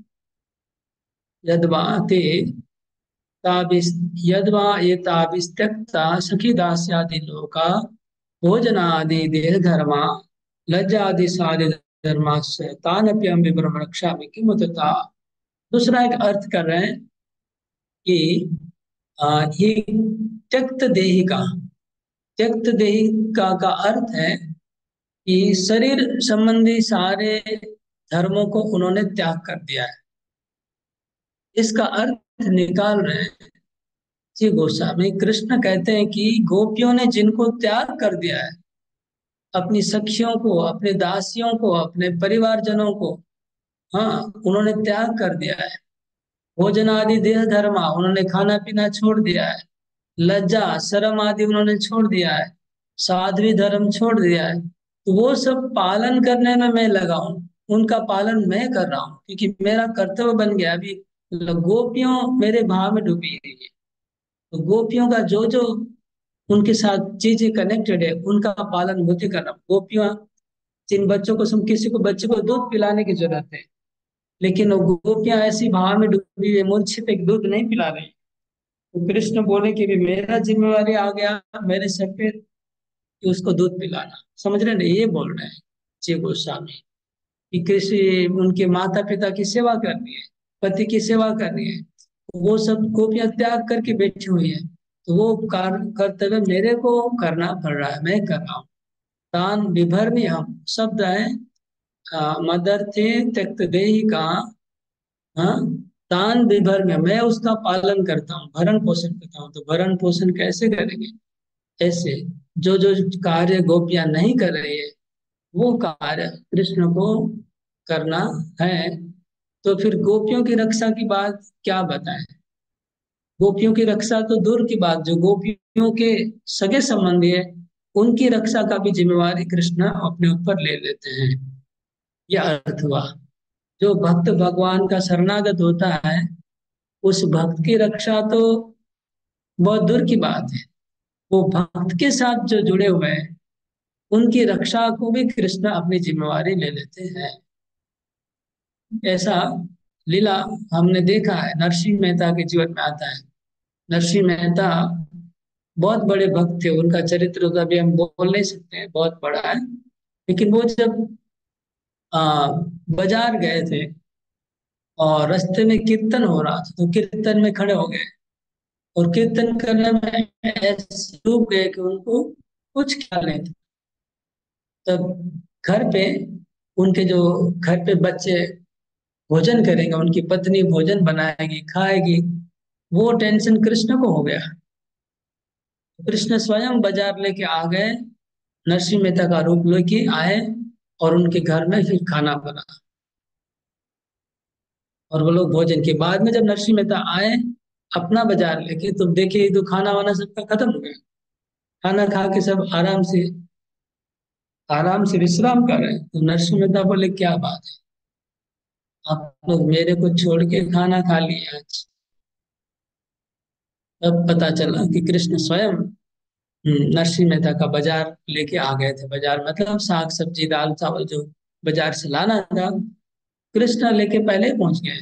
यद्वा ते ताभिस् यद्वा ये ताभिस्त्यक्ता सखी दास्यादि लोका भोजनादि देह धर्मा लज्जादि साधि धर्माश्च तानप्यम विवरम रक्षामि किमुतता। दूसरा एक अर्थ कर रहे हैं कि ये त्यक्त देही का त्यक्त देही का अर्थ है कि शरीर संबंधी सारे धर्मों को उन्होंने त्याग कर दिया है। इसका अर्थ निकाल रहे हैं जी गोस्वामी। कृष्ण कहते हैं कि गोपियों ने जिनको त्याग कर दिया है, अपनी सखियों को, अपने दासियों को, अपने परिवारजनों को, हाँ, उन्होंने त्याग कर दिया है। भोजन आदि देह धर्मा, उन्होंने खाना पीना छोड़ दिया है। लज्जा शर्म आदि उन्होंने छोड़ दिया है। साध्वी धर्म छोड़ दिया है। तो वो सब पालन करने में मैं लगा हूं। उनका पालन मैं कर रहा हूँ, क्योंकि मेरा कर्तव्य बन गया। अभी गोपियों मेरे भाव में डूबी हुई है, तो गोपियों का जो जो उनके साथ चीजें कनेक्टेड है उनका पालन मुझे करना। गोपियां, जिन बच्चों को किसी को बच्चे को दूध पिलाने की जरूरत है, लेकिन वो गोपियां ऐसी भाव में डूबी हुई है, मूर्छित एक दूध नहीं पिला रही। तो कृष्ण बोले कि भी मेरा जिम्मेवारी आ गया मेरे सर पे कि उसको दूध पिलाना। समझ रहे ना, ये बोल रहे हैं जी गोस्वामी कि कृषि उनके माता पिता की सेवा करनी है, पति की सेवा करनी है। वो सब गोपियां त्याग करके बैठी हुई है, तो वो कार्य कर्तव्य मेरे को करना पड़ रहा है, मैं कर रहा हूँ। तान विभर में हम शब्द है मदर थे त्यक्त देही का। हाँ, तान विभर में मैं उसका पालन करता हूँ, भरण पोषण करता हूँ। तो भरण पोषण कैसे करेंगे? ऐसे जो जो कार्य गोपियां नहीं कर रही है वो कार्य कृष्ण को करना है। तो फिर गोपियों की रक्षा की बात क्या बताएं? गोपियों की रक्षा तो दूर की बात, जो गोपियों के सगे संबंधी है उनकी रक्षा का भी जिम्मेवारी कृष्ण अपने ऊपर ले लेते हैं। यह अर्थ हुआ। जो भक्त भगवान का शरणागत होता है, उस भक्त की रक्षा तो बहुत दूर की बात है। वो भक्त के साथ जो जुड़े हुए हैं उनकी रक्षा को भी कृष्ण अपनी जिम्मेवारी ले लेते हैं। ऐसा लीला हमने देखा है, नरसिंह मेहता के जीवन में आता है। नरसिंह मेहता बहुत बड़े भक्त थे। उनका चरित्र तो अभी हम बोल नहीं सकते हैं, बहुत बड़ा है। लेकिन वो जब बाजार गए थे और रास्ते में कीर्तन हो रहा था, तो कीर्तन में खड़े हो गए और कीर्तन करने में ऐसे डूब गए कि उनको कुछ ख्याल नहीं था। तब घर पे उनके जो घर पे बच्चे भोजन करेंगे, उनकी पत्नी भोजन बनाएगी खाएगी, वो टेंशन कृष्ण को हो गया। कृष्ण स्वयं बाजार लेके आ गए, नरसिंह मेहता का रूप लेके आए और उनके घर में फिर खाना बना। और वो लोग भोजन के बाद में जब नरसिंह मेहता आए अपना बाजार लेके, तो देखे ये तो खाना वाना सबका खत्म हो गया। खाना खा के सब आराम से विश्राम कर रहे हैं। तो नरसिंह मेहता बोले क्या बात है, आप लोग मेरे को छोड़ के खाना खा लिए आज। तब पता चला कि कृष्ण स्वयं नरसिंह मेहता का बाजार लेके आ गए थे। बाजार मतलब साग सब्जी दाल चावल जो बाजार से लाना था, कृष्ण लेके पहले ही पहुंच गए।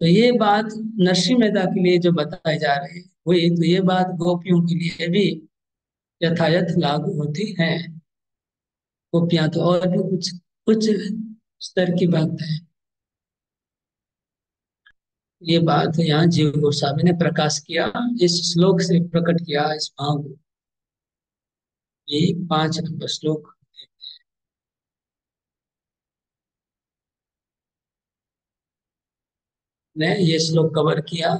तो ये बात नरसिंह मेहता के लिए जो बताई जा रही है हुई, तो ये बात गोपियों के लिए भी यथायथ लागू होती है। गोपियां तो और भी कुछ कुछ स्तर की बात है। ये बात यहाँ जीव गोस्वामी ने प्रकाश किया, इस श्लोक से प्रकट किया इस भाव को। ये 5 नंबर श्लोक ने ये श्लोक कवर किया।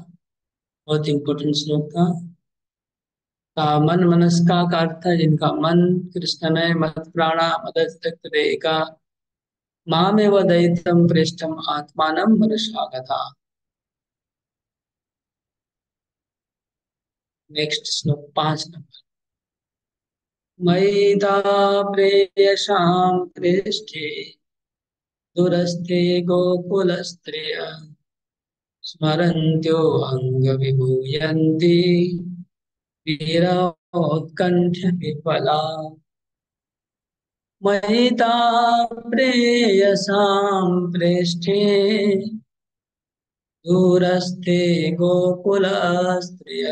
बहुत इंपॉर्टेंट श्लोक था। मन मनस्का का अर्थ है जिनका मन कृष्ण में मत प्राणा मदका मामेव दयितम प्रेष्ठम आत्मानं मनसागता। नेक्स्ट श्लोक 5 नंबर। मयिता प्रेयसां प्रेष्ठे दुरस्ते गोकुलस्त्रिय स्मरन्त्यो अङ्गविभूयन्ति वीरोत्कण्ठ विफला। महिता प्रेयसां प्रेष्ठे दूरस्थे गोकुलस्त्रिय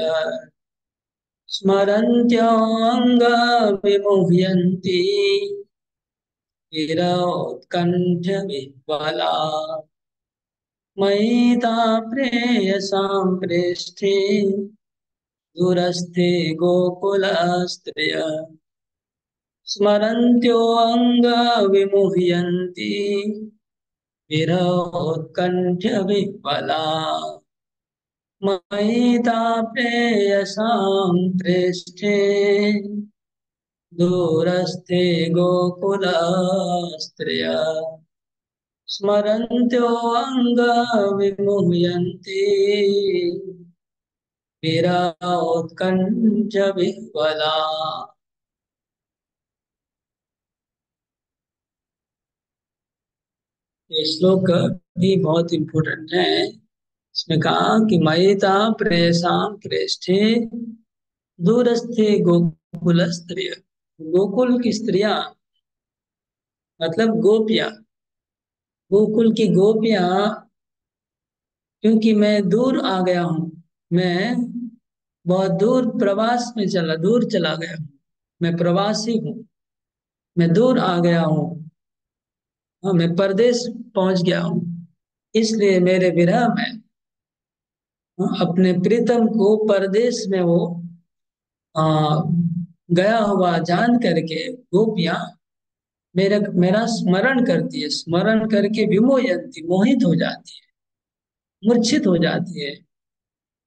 स्मरन्त्योऽङ्गविमुह्यन्ति वीरोत्कण्ठ विह्वला। महिता प्रेयसां प्रेष्ठे दूरस्थे गोकुलस्त्रिय स्मरन्त्योऽङ्गविमुह्यन्ति विरहोत्कण्ठ्यविह्वला। मयिता प्रेयसां प्रेष्ठे दूरस्थे गोकुलस्त्रिय स्मरन्त्योऽङ्गविमुह्यन्ति विरहोत्कण्ठ्यविह्वला। ये श्लोक भी बहुत इम्पोर्टेंट है। इसमें कहा कि मयिता प्रेयसां प्रेष्ठे दूरस्थे गोकुल स्त्रिय। गोकुल की स्त्रियां मतलब गोपियां, गोकुल की गोपियां, क्योंकि मैं दूर आ गया हूँ। मैं बहुत दूर प्रवास में दूर चला गया हूँ। मैं प्रवासी हूँ, मैं दूर आ गया हूँ। हाँ, मैं परदेश पहुंच गया हूँ। इसलिए मेरे विरह में अपने प्रीतम को परदेश में वो आ, गया हुआ जान करके गोपियां मेरा मेरा स्मरण करती है। स्मरण करके विमोहयंती, मोहित हो जाती है, मूर्छित हो जाती है,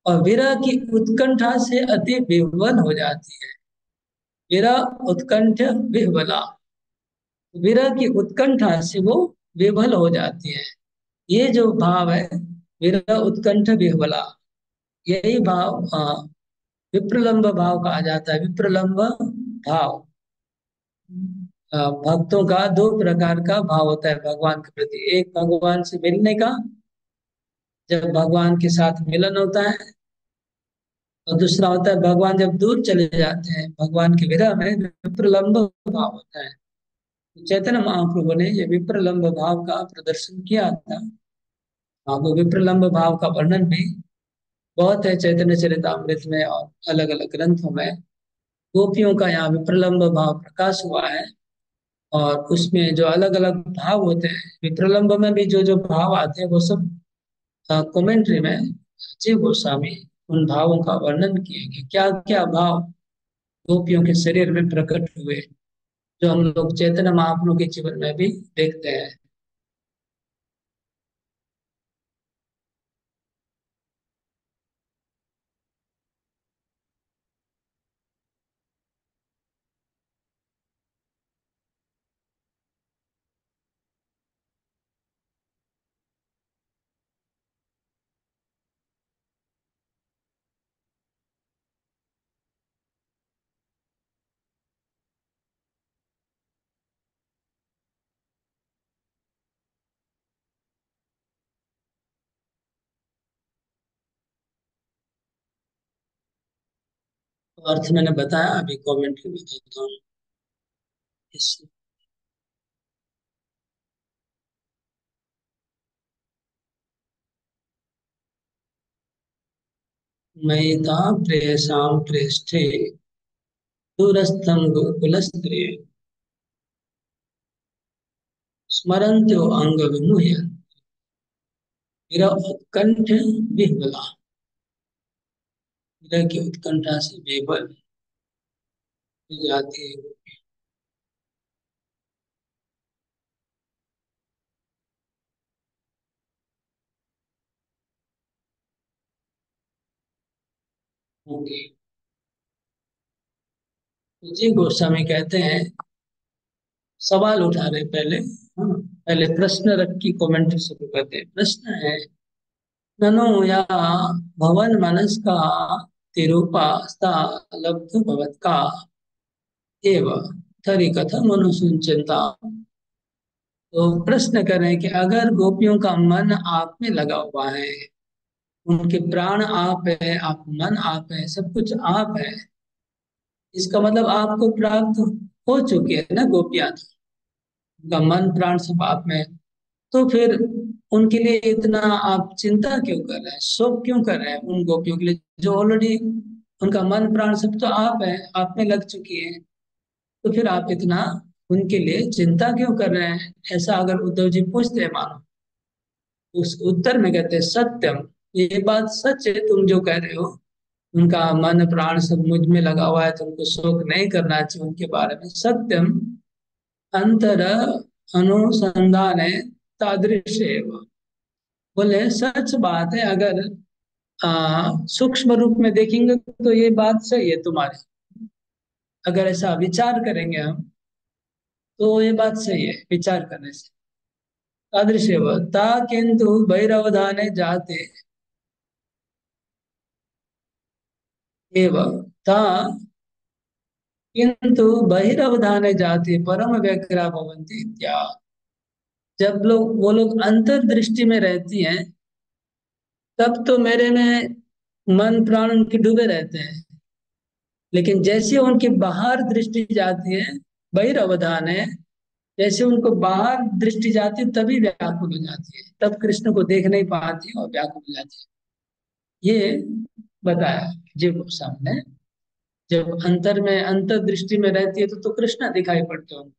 और विरह की उत्कंठा से अति विह्वल हो जाती है। विरह उत्कंठ विह्वला, विरह की उत्कंठा से वो विह्वल हो जाती है। ये जो भाव है, विरह उत्कंठ विह्वला, यही भाव विप्रलंब भाव कहा जाता है। विप्रलंब भाव भक्तों का 2 प्रकार का भाव होता है भगवान के प्रति। एक भगवान से मिलने का, जब भगवान के साथ मिलन होता है, और दूसरा होता है भगवान जब दूर चले जाते हैं, भगवान के विरह में विप्रलंब भाव होता है। चैतन्य महाप्रभु ने ये विप्रलंब भाव का प्रदर्शन किया था। वो विप्रलंब भाव का वर्णन भी बहुत है चैतन्य चरितामृत में और अलग अलग ग्रंथों में। गोपियों का यहाँ विप्रलंब भाव प्रकाश हुआ है। और उसमें जो अलग अलग भाव होते हैं, विप्रलंब में भी जो जो भाव आते हैं वो सब कमेंट्री में जीव गोस्वामी उन भावों का वर्णन किए कि क्या क्या भाव गोपियों के शरीर में प्रकट हुए, जो हम लोग चैतन्य महाप्रभु के जीवन में भी देखते हैं। अर्थ मैंने बताया, अभी कमेंट में बताता हूँ। इस मयिता प्रेयसां प्रेष्ठे दूरस्थं गोकुलस्त्रिय स्मरन्त्यो अंगविमुह्य विरह उत्कंठ विह्वला। विरह की उत्कंठा से बेबल हो जाती है। ओके। जी गोस्वामी कहते हैं, सवाल उठा रहे पहले। हाँ, पहले प्रश्न रख की कमेंट शुरू करते हैं। प्रश्न है, ननो या भवन मनस्का तिरुपास्ता लब्ध भवत्का एव तरी कथम अनुसुचिंता। तो प्रश्न करें कि अगर गोपियों का मन आप में लगा हुआ है, उनके प्राण आप है, आप मन आप है, सब कुछ आप है, इसका मतलब आपको प्राप्त हो चुके हैं ना गोपियां तो। उनका मन प्राण सब आप में है। तो फिर उनके लिए इतना आप चिंता क्यों कर रहे हैं, शोक क्यों कर रहे हैं उन गोपियों के लिए जो ऑलरेडी उनका मन प्राण सब तो आप है, आप में लग चुकी है। तो फिर आप इतना उनके लिए चिंता क्यों कर रहे हैं, ऐसा अगर उद्धव जी पूछते हैं मानो, तो उस उत्तर में कहते हैं सत्यम, ये बात सच है तुम जो कह रहे हो। उनका मन प्राण सब मुझ में लगा हुआ है, तो उनको शोक नहीं करना चाहिए उनके बारे में। सत्यम अंतर अनुसंधान है तादृश एव। बोले सच बात है, अगर सूक्ष्म रूप में देखेंगे तो ये बात सही है तुम्हारी। अगर ऐसा विचार करेंगे हम तो ये बात सही है विचार करने से। तादृश एव ता किंतु भैरवधाने जाते एव ता किंतु बहिरवधाने जाते परम व्यग्रा भवन्ति इत्याह। जब लोग वो लोग अंतर्दृष्टि में रहती हैं, तब तो मेरे में मन प्राण उनके डूबे रहते हैं। लेकिन जैसे उनकी बाहर दृष्टि जाती है, बहिर्अवधान है, जैसे उनको बाहर दृष्टि जाती है तभी व्याकुल हो जाती है, तब कृष्ण को देख नहीं पाती और व्याकुल हो जाती है। ये बताया जीव सामने। जब अंतर में अंतर दृष्टि में रहती है तो कृष्ण दिखाई पड़ते हैं,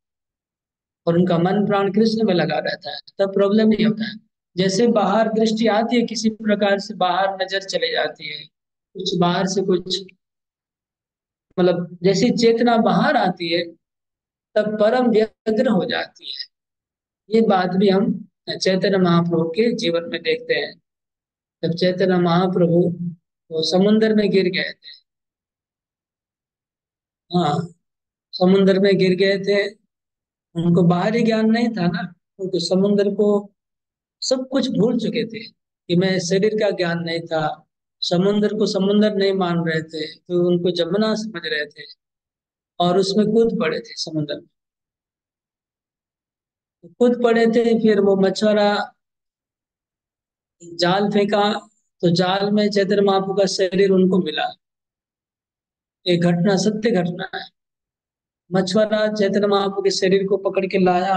और उनका मन प्राण कृष्ण में लगा रहता है, तब प्रॉब्लम नहीं होता है। जैसे बाहर दृष्टि आती है, किसी प्रकार से बाहर नजर चले जाती है, कुछ बाहर से कुछ, मतलब जैसी चेतना बाहर आती है, तब परम व्यग्र हो जाती है। ये बात भी हम चैतन्य महाप्रभु के जीवन में देखते हैं। जब चैतन्य महाप्रभु वो समुन्द्र में गिर गए थे, हाँ, समुन्द्र में गिर गए थे, उनको बाहरी ज्ञान नहीं था ना, उनको समुन्द्र को सब कुछ भूल चुके थे कि मैं शरीर का ज्ञान नहीं था। समुन्द्र को समुन्द्र नहीं मान रहे थे, तो उनको जमुना समझ रहे थे और उसमें कूद पड़े थे समुन्द्र में। कूद पड़े थे, फिर वो मछुआरा जाल फेंका, तो जाल में चैतन्य महाप्रभु का शरीर उनको मिला। ये घटना सत्य घटना है। मछुआरा चैतन्य महाप्रभु के शरीर को पकड़ के लाया।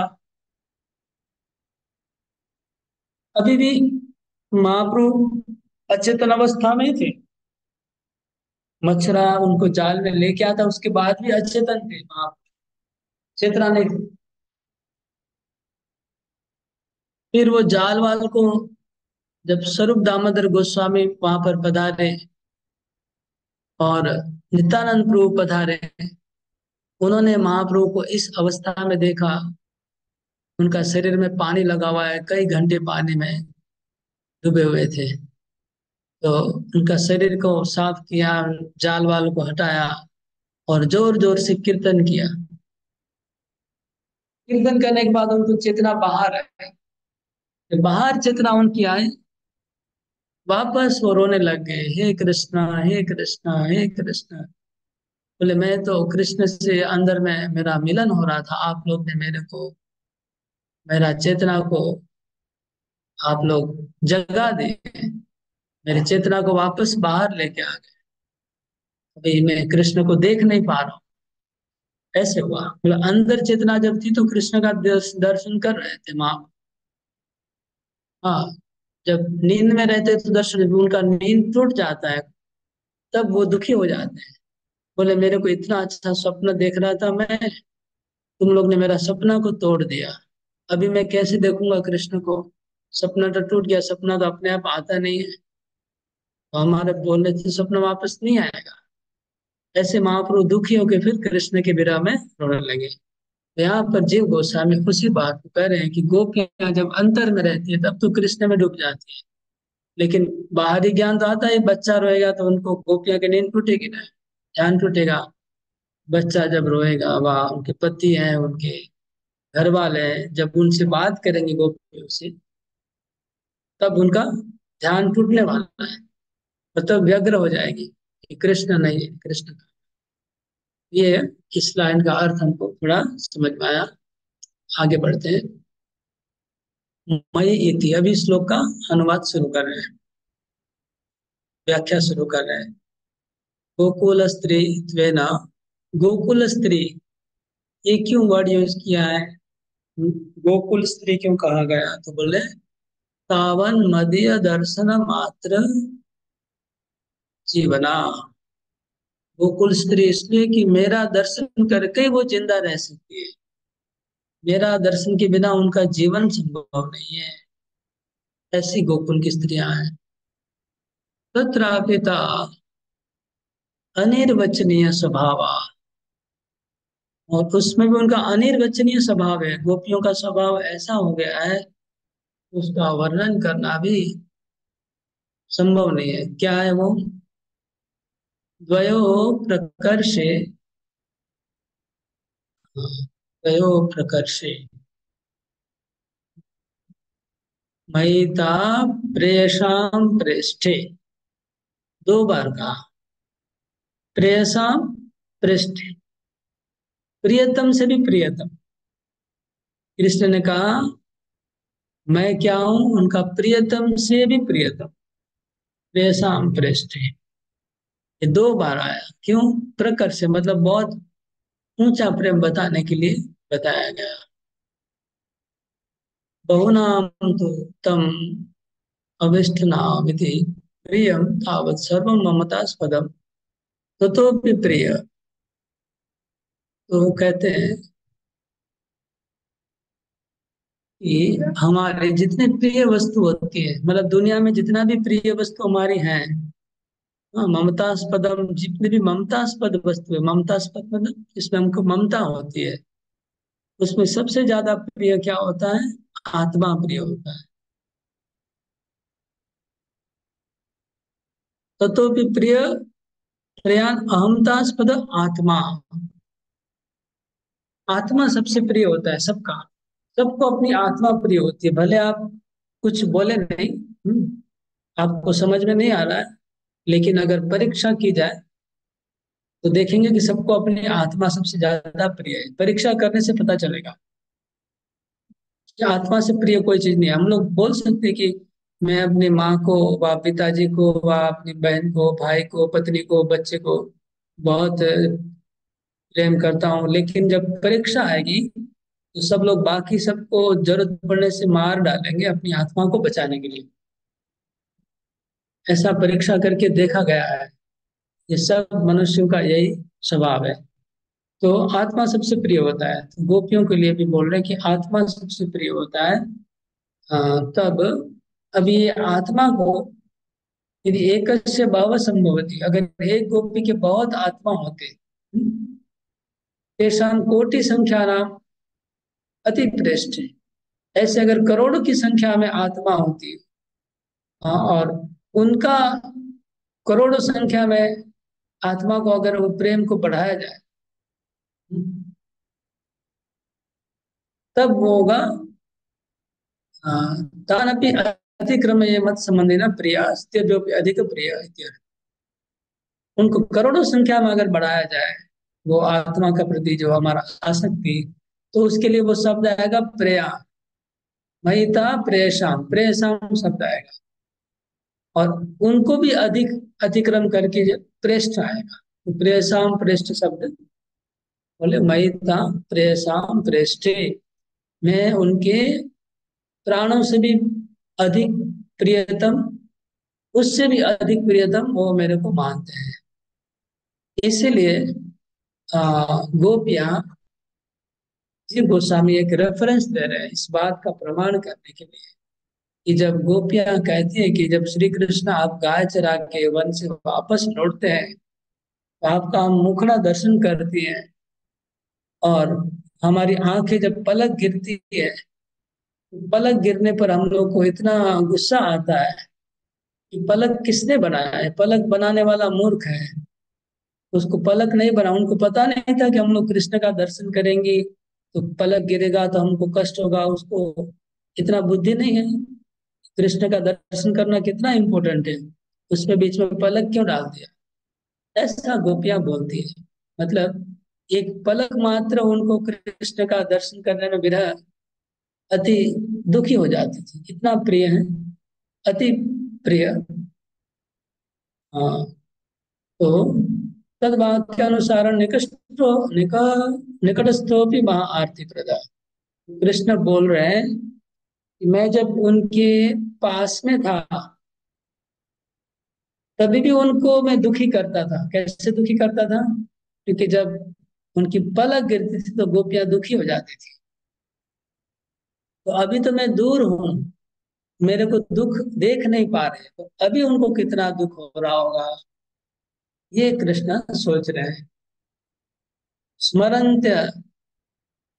अभी भी महाप्रभु अचेतन अवस्था में ही थे। मछुआरा उनको जाल में लेके आता, उसके बाद भी अचेतन थे महाप्रभु, चेतना नहीं थी। फिर वो जाल वाल को, जब स्वरूप दामोदर गोस्वामी वहां पर पधारे और नित्यानंद प्रभु पधारे, उन्होंने महाप्रभु को इस अवस्था में देखा। उनका शरीर में पानी लगा हुआ है, कई घंटे पानी में डूबे हुए थे। तो उनका शरीर को साफ किया, जाल वाल को हटाया और जोर जोर से कीर्तन किया। कीर्तन करने के बाद उनको चेतना बाहर आई। जब बाहर चेतना उनकी आई, वापस वो रोने लग गए, हे कृष्णा हे कृष्णा हे कृष्णा। बोले मैं तो कृष्ण से अंदर में मेरा मिलन हो रहा था, आप लोग ने मेरे को, मेरा चेतना को आप लोग जगा दिए, मेरी चेतना को वापस बाहर लेके आ गए। अभी मैं कृष्ण को देख नहीं पा रहा हूँ। ऐसे हुआ, मतलब अंदर चेतना जब थी तो कृष्ण का दर्शन कर रहे थे माँ। हाँ, जब नींद में रहते तो दर्शन, जब उनका नींद टूट जाता है तब वो दुखी हो जाते हैं। बोले मेरे को इतना अच्छा स्वप्न देख रहा था मैं, तुम लोग ने मेरा सपना को तोड़ दिया। अभी मैं कैसे देखूंगा कृष्ण को? सपना तो टूट गया, सपना तो अपने आप आता नहीं है, तो हमारे बोलने से सपना वापस नहीं आएगा। ऐसे महाप्रभु दुखी होकर फिर कृष्ण के विरह में रोने लगे। तो यहाँ पर जीव गोस्वामी उसी बात को कह रहे हैं कि गोपियां जब अंतर में रहती है तब तो कृष्ण में डूब जाती है, लेकिन बाहरी ज्ञान तो आता है, बच्चा रोएगा तो उनको गोपियां की नींद टूटेगी ना, ध्यान टूटेगा। बच्चा जब रोएगा, वह उनके पति हैं, उनके घर वाले हैं, जब उनसे बात करेंगे गोपियों से, तब उनका ध्यान टूटने वाला है, मतलब व्यग्र हो जाएगी कि कृष्ण नहीं है, कृष्ण का। ये इस लाइन का अर्थ हमको थोड़ा समझ में आया। आगे बढ़ते हैं। मयि इति, अभी श्लोक का अनुवाद शुरू कर रहे हैं, व्याख्या शुरू कर रहे हैं। गोकुल स्त्री त्वेना, गोकुल स्त्री, ये क्यों वर्ड यूज किया है? गोकुल स्त्री क्यों कहा गया? तो बोले तावन मदीय दर्शन मात्र जीवना। गोकुल स्त्री इसलिए कि मेरा दर्शन करके ही वो जिंदा रह सकती है, मेरा दर्शन के बिना उनका जीवन संभव नहीं है। ऐसी गोकुल की स्त्रियां हैं। तत्रापिता अनिर्वचनीय स्वभाव, और उसमें भी उनका अनिर्वचनीय स्वभाव है। गोपियों का स्वभाव ऐसा हो गया है, उसका वर्णन करना भी संभव नहीं है। क्या है वो? द्वयो प्रकर्षे, द्वयो प्रकर्षे महिता प्रेयसाम प्रेष्ठे, दो बार कहा, प्रेयसाम प्रेष्ठे, प्रियतम से भी प्रियतम। कृष्ण ने कहा मैं क्या हूं? उनका प्रियतम से भी प्रियतम। प्रेयसाम प्रेष्ठे, ये दो बार आया। क्यों? प्रकर से, मतलब बहुत ऊंचा प्रेम बताने के लिए बताया गया। बहुनाम तो तम अविष्टनामिति प्रियम तावत् सर्वं ममतास्पदम ततोपि प्रिय। तो वो कहते हैं कि हमारे जितने प्रिय वस्तु होती है, मतलब दुनिया में जितना भी प्रिय वस्तु हमारी है, हाँ, ममतास्पदम, जितने भी ममतास्पद वस्तु है, ममतास्पद मतलब जिसमें हमको ममता होती है, उसमें सबसे ज्यादा प्रिय क्या होता है? आत्मा प्रिय होता है। ततोपि प्रिय प्रयान अहमतास्पद आत्मा, आत्मा सबसे प्रिय होता है सबका। सबको अपनी आत्मा प्रिय होती है, भले आप कुछ बोले नहीं, आपको समझ में नहीं आ रहा है, लेकिन अगर परीक्षा की जाए तो देखेंगे कि सबको अपनी आत्मा सबसे ज्यादा प्रिय है। परीक्षा करने से पता चलेगा कि आत्मा से प्रिय कोई चीज नहीं है। हम लोग बोल सकते हैं कि मैं अपनी माँ को, व पिताजी को, व अपनी बहन को, भाई को, पत्नी को, बच्चे को बहुत प्रेम करता हूँ, लेकिन जब परीक्षा आएगी तो सब लोग, बाकी सबको जरूरत पड़ने से मार डालेंगे अपनी आत्मा को बचाने के लिए। ऐसा परीक्षा करके देखा गया है। ये सब मनुष्यों का यही स्वभाव है। तो आत्मा सबसे प्रिय होता है, तो गोपियों के लिए भी बोल रहे हैं कि आत्मा सबसे प्रिय होता है। तब अब ये आत्मा को, यदि एक से बहवः संभवती, अगर एक गोपी के बहुत आत्मा होते, तेषां कोटि संख्या नाम अति श्रेष्ठ, ऐसे अगर करोड़ों की संख्या में आत्मा होती, और उनका करोड़ों संख्या में आत्मा को अगर वो प्रेम को बढ़ाया जाए, तब वो होगा तानपि अतिक्रम ये मत संबंधी ना प्रिया अधिक प्रिय इत्यर्थ। उनको करोड़ों संख्या में अगर बढ़ाया जाए वो आत्मा का प्रति जो हमारा आसक्ति, तो उसके लिए वो शब्द आएगा प्रेया। महिता प्रेषाम, प्रेषाम शब्द आएगा, और उनको भी अधिक अतिक्रम करके जो प्रेष्ठ आएगा, प्रेयसाम प्रेष्ठ शब्द बोले, मयि ताम प्रेयसाम प्रेष्ठे, मैं उनके प्राणों से भी अधिक प्रियतम, उससे भी अधिक प्रियतम वो मेरे को मानते हैं। इसीलिए गोपियां, जीव गोस्वामी एक रेफरेंस दे रहे हैं इस बात का प्रमाण करने के लिए कि जब गोपियां कहती हैं कि जब श्री कृष्ण आप गाय चरा के वन से वापस लौटते हैं तो आपका हम मुखड़ा दर्शन करती हैं, और हमारी आंखें जब पलक गिरती है तो पलक गिरने पर हम लोग को इतना गुस्सा आता है कि पलक किसने बनाया है, पलक बनाने वाला मूर्ख है। उसको पलक नहीं बना, उनको पता नहीं था कि हम लोग कृष्ण का दर्शन करेंगे तो पलक गिरेगा तो हमको कष्ट होगा, उसको इतना बुद्धि नहीं है। कृष्ण का दर्शन करना कितना इम्पोर्टेंट है, उसमें बीच में पलक क्यों डाल दिया, ऐसा गोपियां बोलती है। मतलब एक पलक मात्र उनको कृष्ण का दर्शन करने में विरह अति दुखी हो जाती थी, इतना प्रिय है, अति प्रिय। हाँ, तो तद वाक्यानुसार निकटस्थो निक निकटस्थोपि महा आरती प्रदा, कृष्ण बोल रहे हैं कि मैं जब उनके पास में था तभी भी उनको मैं दुखी करता था। कैसे दुखी करता था? क्योंकि जब उनकी पलक गिरती थी तो गोपियां दुखी हो जाती थी। तो अभी तो मैं दूर हूं, मेरे को दुख देख नहीं पा रहे, तो अभी उनको कितना दुख हो रहा होगा, ये कृष्ण सोच रहे हैं। स्मरन्त्य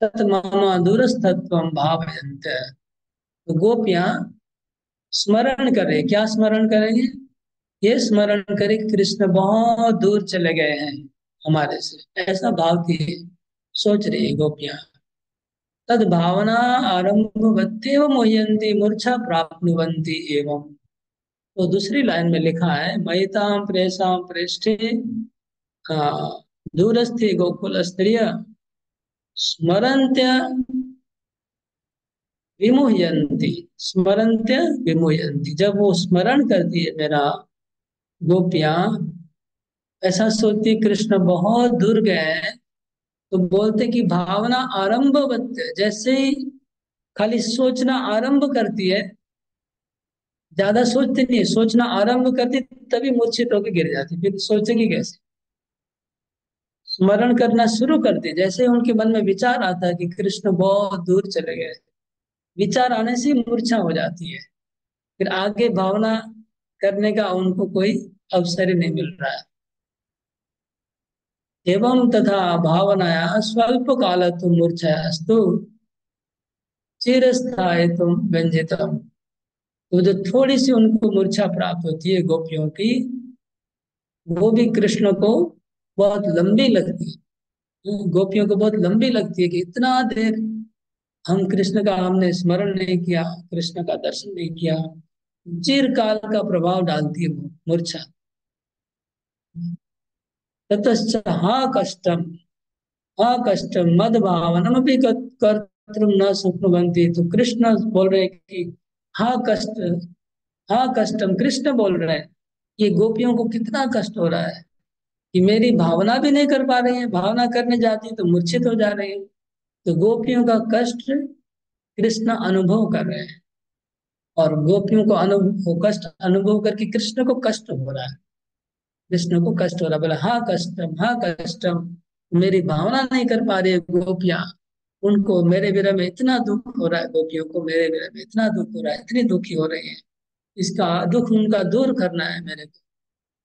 तत् मम दूरस्थत्वं भावयन्त, तो गोपियां स्मरण करें, क्या स्मरण करेंगे? ये स्मरण करें कि कृष्ण बहुत दूर चले गए हैं हमारे से, ऐसा भाव की सोच रही है गोपियां। तद भावना आरंभवत्येव मुह्यन्ति मूर्छा प्राप्नुवन्ति एवं, तो दूसरी लाइन में लिखा है, मयिताम प्रेषाम प्रेष्ठे दूरस्थि गोकुल स्त्रिय स्मरन्त्य विमुह्यन्ति, स्मरन्त्य विमुह्यन्ति, जब वो स्मरण करती है मेरा, गोपियां ऐसा सोचती कृष्ण बहुत दूर गए हैं, तो बोलते कि भावना आरंभवत, जैसे ही खाली सोचना आरंभ करती है, ज्यादा सोचती नहीं, सोचना आरंभ करती तभी मूर्छित होकर गिर जाती, फिर सोचेगी कैसे? स्मरण करना शुरू करती जैसे ही उनके मन में विचार आता है कि कृष्ण बहुत दूर चले गए, विचार आने से ही मूर्छा हो जाती है, फिर आगे भावना करने का उनको कोई अवसर ही नहीं मिल रहा है। एवं तथा भावनाया स्वल्प काल तुम मूर्छास्तु चिरस्थायी तुम व्यंजितम, तो जो थोड़ी सी उनको मूर्छा प्राप्त होती है गोपियों की, वो भी कृष्ण को बहुत लंबी लगती है। गोपियों को बहुत लंबी लगती है कि इतना देर हम कृष्ण का हमने स्मरण नहीं किया, कृष्ण का दर्शन नहीं किया। चिरकाल का प्रभाव डालती है वो मूर्छा। ततश्च हा कष्टम, हा कष्टम मद भावनम भी कर्तृम न शक्नुवन्ति, तो कृष्ण बोल रहे हैं कि हा कष्ट, हा कष्टम, कृष्ण बोल रहे हैं ये गोपियों को कितना कष्ट हो रहा है कि मेरी भावना भी नहीं कर पा रही है, भावना करने जाती तो मूर्छित हो जा रही है। तो गोपियों का कष्ट कृष्ण अनुभव कर रहे हैं, और गोपियों को अनुभव कष्ट अनुभव करके कृष्ण को कष्ट हो रहा है, कृष्ण को कष्ट हो रहा है। बोला हाँ कष्टम, हाँ कष्टम, मेरी भावना नहीं कर पा रही है गोपियां, उनको मेरे विरह में इतना दुख हो रहा है, गोपियों को मेरे विरह में इतना दुख हो रहा है, इतनी दुखी हो रही है, इसका दुख उनका दूर करना है मेरे को।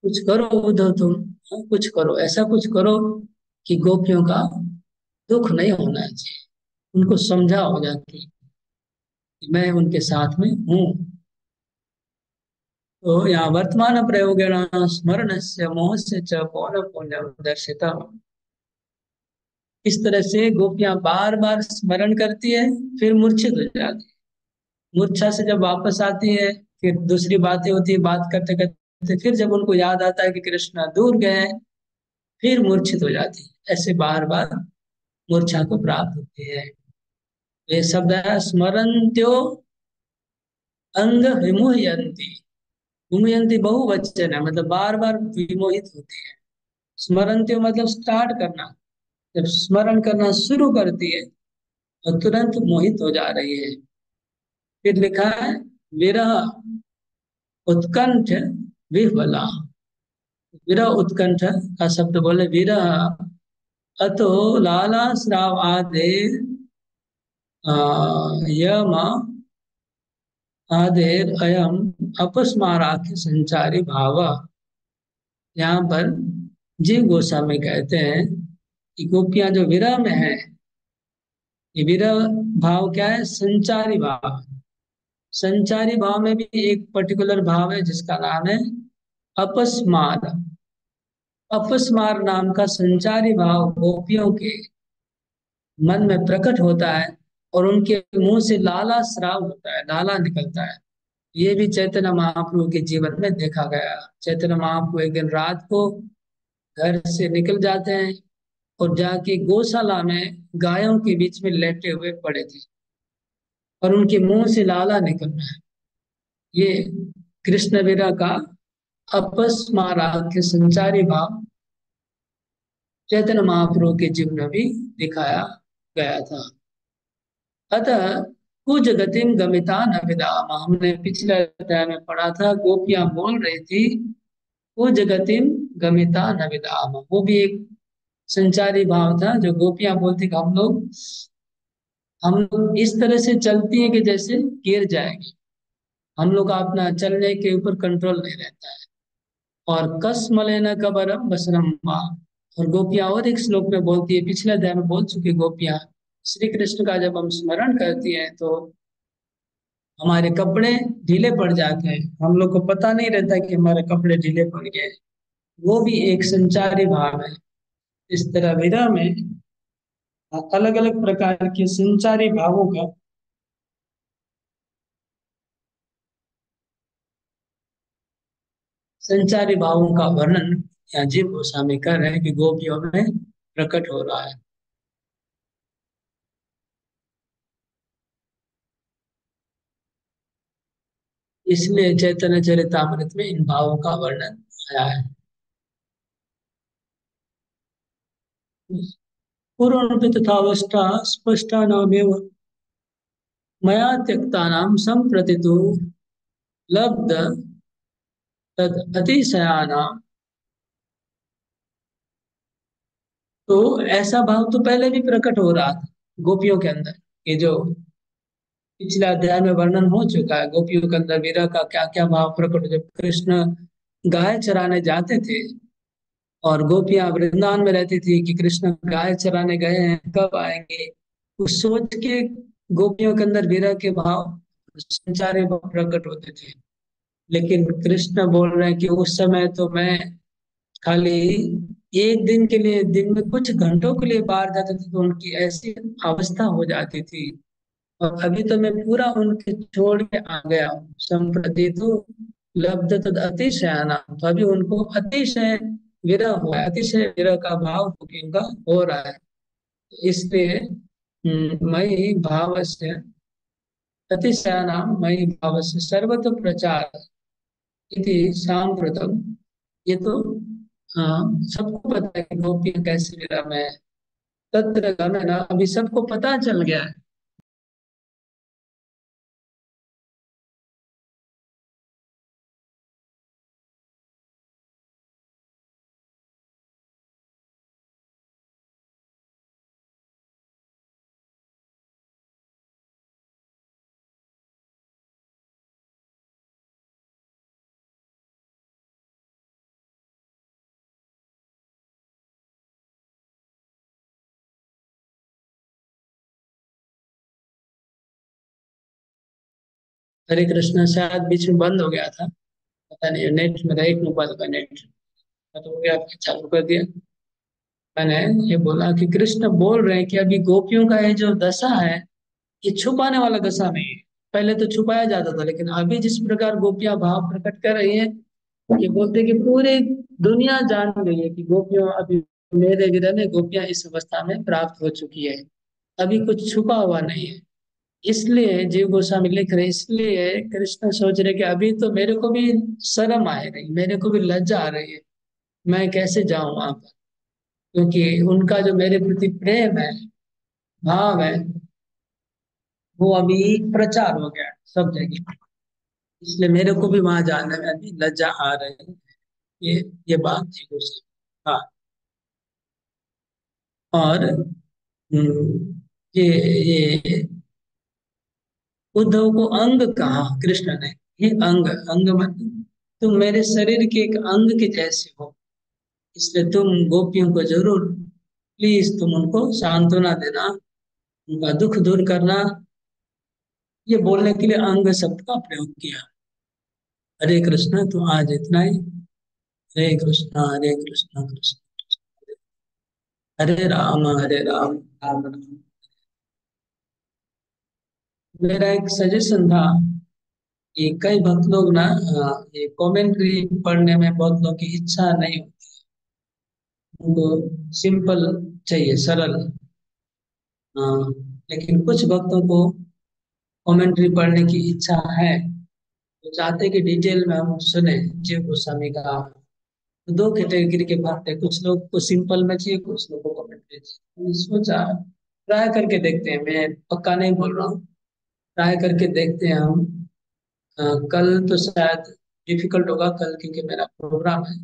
कुछ करो उद्धव तुम, हाँ, कुछ करो, ऐसा कुछ करो कि गोपियों का दुख नहीं होना चाहिए, उनको समझाओ जाके कि मैं उनके साथ में हूँ। तो यहाँ वर्तमान प्रयोगेण स्मरण से मोह से च पौन पुण्यम दर्शिता, इस तरह से गोपियां बार बार स्मरण करती है, फिर मूर्छित हो जाती है, मूर्छा से जब वापस आती है फिर दूसरी बातें होती है, बात करते करते फिर जब उनको याद आता है कि कृष्णा दूर गए हैं, फिर मूर्छित हो जाती है, ऐसे बार बार मूर्छा को प्राप्त होती है। ये शब्द है स्मरन्त्यो अंग विमुह्यन्ति, विमुह्यन्ति बहुवचन है, मतलब बार बार विमोहित होती है। स्मरन्त्यो मतलब स्टार्ट करना। जब स्मरण करना शुरू करती है तो तुरंत मोहित हो जा रही है। फिर लिखा है विरह उत्कंठ विह्वला। विरह उत्कंठ का शब्द बोले विरह अतो लाला श्राव आदे यम आदेर अयम अपस्माराख्य संचारी भाव। यहाँ पर जीव गोस्वामी कहते हैं कि गोपियां जो विरह में है, ये विरह भाव क्या है? संचारी भाव। संचारी भाव में भी एक पर्टिकुलर भाव है जिसका नाम है अपस्मार। अपस्मार नाम का संचारी भाव गोपियों के मन में प्रकट होता है और उनके मुंह से लाला स्राव होता है, लाला निकलता है। ये भी चैतन्य महाप्रभु के जीवन में देखा गया। चैतन्य महाप्रभु एक दिन रात को घर से निकल जाते हैं और जाके गौशाला में गायों के बीच में लेटे हुए पड़े थे और उनके मुंह से लाला निकल रहा है। ये कृष्ण वीरा का अपस्मारा के संचारी भाव चैतन्य महाप्रभु के जीवन में भी दिखाया गया था। अतः कुछ गतिम गमिता न विदाम, हमने पिछले अध्याय में पढ़ा था, गोपियां बोल रही थी कुछ गतिम गमिता न विदाम। वो भी एक संचारी भाव था जो गोपियां बोलती कि हम लोग इस तरह से चलती हैं कि जैसे गिर जाएंगे। हम लोग का अपना चलने के ऊपर कंट्रोल नहीं रहता है। और कसमलेन कबरम बसरम माँ। और गोपियां और एक श्लोक में बोलती है, पिछले अध्याय में बोल चुकी गोपियां, श्री कृष्ण का जब हम स्मरण करती हैं तो हमारे कपड़े ढीले पड़ जाते हैं, हम लोग को पता नहीं रहता कि हमारे कपड़े ढीले पड़ गए। वो भी एक संचारी भाव है। इस तरह विरह में अलग अलग प्रकार के संचारी भावों का संचारी भावों का वर्णन यहाँ जीव गोस्वामी कर रहे हैं कि गोपियों में प्रकट हो रहा है। इसलिए चैतन्य चरितामृत में इन भावों का वर्णन आया है। पूर्वपि तथावस्था स्पष्टा नामेव मया त्यक्तानां संप्रति तु लब्ध तद अतिशयानां। तो ऐसा भाव तो पहले भी प्रकट हो रहा था गोपियों के अंदर। ये जो पिछले अध्याय में वर्णन हो चुका है, गोपियों के अंदर विरह का क्या क्या भाव प्रकट, जब कृष्ण गाय चराने जाते थे और गोपियां वृंदावन में रहती थी कि कृष्ण गाय चराने गए हैं, कब आएंगे, उस सोच के गोपियों के अंदर विरह के भाव संचारी भाव प्रकट होते थे। लेकिन कृष्ण बोल रहे हैं कि उस समय तो मैं खाली एक दिन के लिए, दिन में कुछ घंटों के लिए बाहर जाते थे तो उनकी ऐसी अवस्था हो जाती थी। और अभी तो मैं पूरा उनके छोड़ के आ गया हूँ। संप्रति तो लब्ध तद अतिशयाना, तो अभी उनको अतिशय विरह हुआ है, अतिशय विरह का भाव उनका हो रहा है। इसलिए मई भाव से अतिशयाना मई भाव से सर्वत्र प्रचार इति सांप्रतम। ये तो सबको पता है कि गोपियां कैसे विरह में है। तत्र गमन, अभी सबको पता चल गया है। हरे कृष्ण शायद बीच में बंद हो गया था, पता नहीं, नेट मेरा एक मोबाइल का नेट खत्म हो गया, आपने चालू कर दिया। मैंने ये बोला कि कृष्ण बोल रहे हैं कि अभी गोपियों का ये जो दशा है, ये छुपाने वाला दशा नहीं है। पहले तो छुपाया जाता था, लेकिन अभी जिस प्रकार गोपियां भाव प्रकट कर रही हैं, ये बोलते हैं कि पूरी दुनिया जान गई है कि गोपियों अभी मेरे विरह में गोपियां इस अवस्था में प्राप्त हो चुकी है। अभी कुछ छुपा हुआ नहीं है। इसलिए जीव गोस्वामी लिख रहे हैं, इसलिए कृष्ण सोच रहे कि अभी तो मेरे को भी शर्म आए रही, मेरे को भी लज्जा आ रही है मैं कैसे जाऊं वहां पर, क्योंकि उनका जो मेरे प्रति प्रेम है, भाव है, वो अभी प्रचार हो गया है सब जगह। इसलिए मेरे को भी वहां जाने में अभी लज्जा आ रही है। ये ये बात थी उस। हाँ। और ये उद्धव को अंग कहा कृष्ण ने। ये अंग, अंग मतलब तुम मेरे शरीर के एक अंग के जैसे हो, इसलिए तुम गोपियों को जरूर, प्लीज तुम उनको सांत्वना देना, उनका दुख दूर करना। ये बोलने के लिए अंग शब्द का प्रयोग किया। हरे कृष्णा, तो आज इतना ही। हरे कृष्णा, हरे कृष्णा, कृष्ण कृष्ण, हरे राम, हरे राम, राम राम। मेरा एक सजेशन था कि कई भक्त लोग ना, ये कमेंट्री पढ़ने में बहुत लोगों की इच्छा नहीं होती। उनको सिंपल चाहिए, सरल। हाँ, लेकिन कुछ भक्तों को कमेंट्री पढ़ने की इच्छा है। वो चाहते हैं कि डिटेल में हम सुने जीव गोस्वामी का। तो दो कैटेगरी के भक्त हैं, कुछ लोग को सिंपल में चाहिए, कुछ लोग को कमेंट्री चाहिए। मैंने सोचा ट्राई करके देखते हैं, मैं पक्का नहीं बोल रहा हूँ। ट्राई करके देखते हैं हम। कल तो शायद डिफिकल्ट होगा, कल क्योंकि मेरा प्रोग्राम है।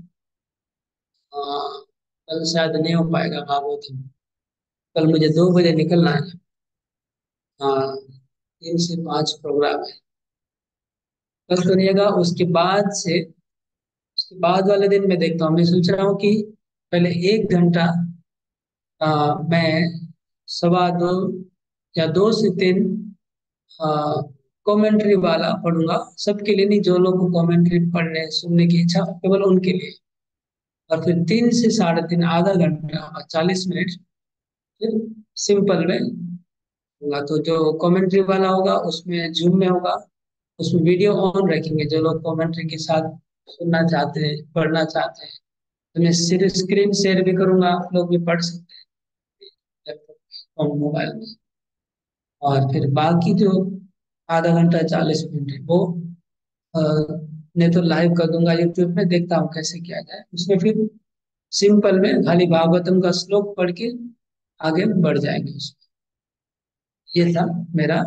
अ, कल शायद नहीं हो पाएगा भागवत में। कल मुझे 2 बजे निकलना है। हाँ, 3 से 5 प्रोग्राम है। कल सुनिएगा, उसके बाद वाले दिन मैं देखता हूँ। मैं सोच रहा हूँ कि पहले 1 घंटा मैं 2:15 या 2 से 3 कमेंट्री वाला पढ़ूंगा। सबके लिए नहीं, जो लोग को कमेंट्री पढ़ने सुनने की इच्छा हो, केवल उनके लिए। और फिर 3 से 3:30, आधा घंटा, 40 मिनट फिर सिंपल में होगा। तो जो कमेंट्री वाला होगा उसमें जूम में होगा, उसमें वीडियो ऑन रखेंगे। जो लोग कमेंट्री के साथ सुनना चाहते हैं, पढ़ना चाहते हैं, तो मैं सिर्फ स्क्रीन शेयर भी करूंगा, आप लोग भी पढ़ सकते हैं लैपटॉप और मोबाइल में। और फिर बाकी जो आधा घंटा 40 मिनट है वो अ, नहीं तो लाइव कर दूंगा यूट्यूब में, देखता हूँ कैसे किया जाए। उसमें फिर सिंपल में खाली भागवतम का श्लोक पढ़ के आगे बढ़ जाएंगे उसमें। ये था मेरा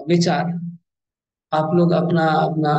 विचार। आप लोग अपना अपना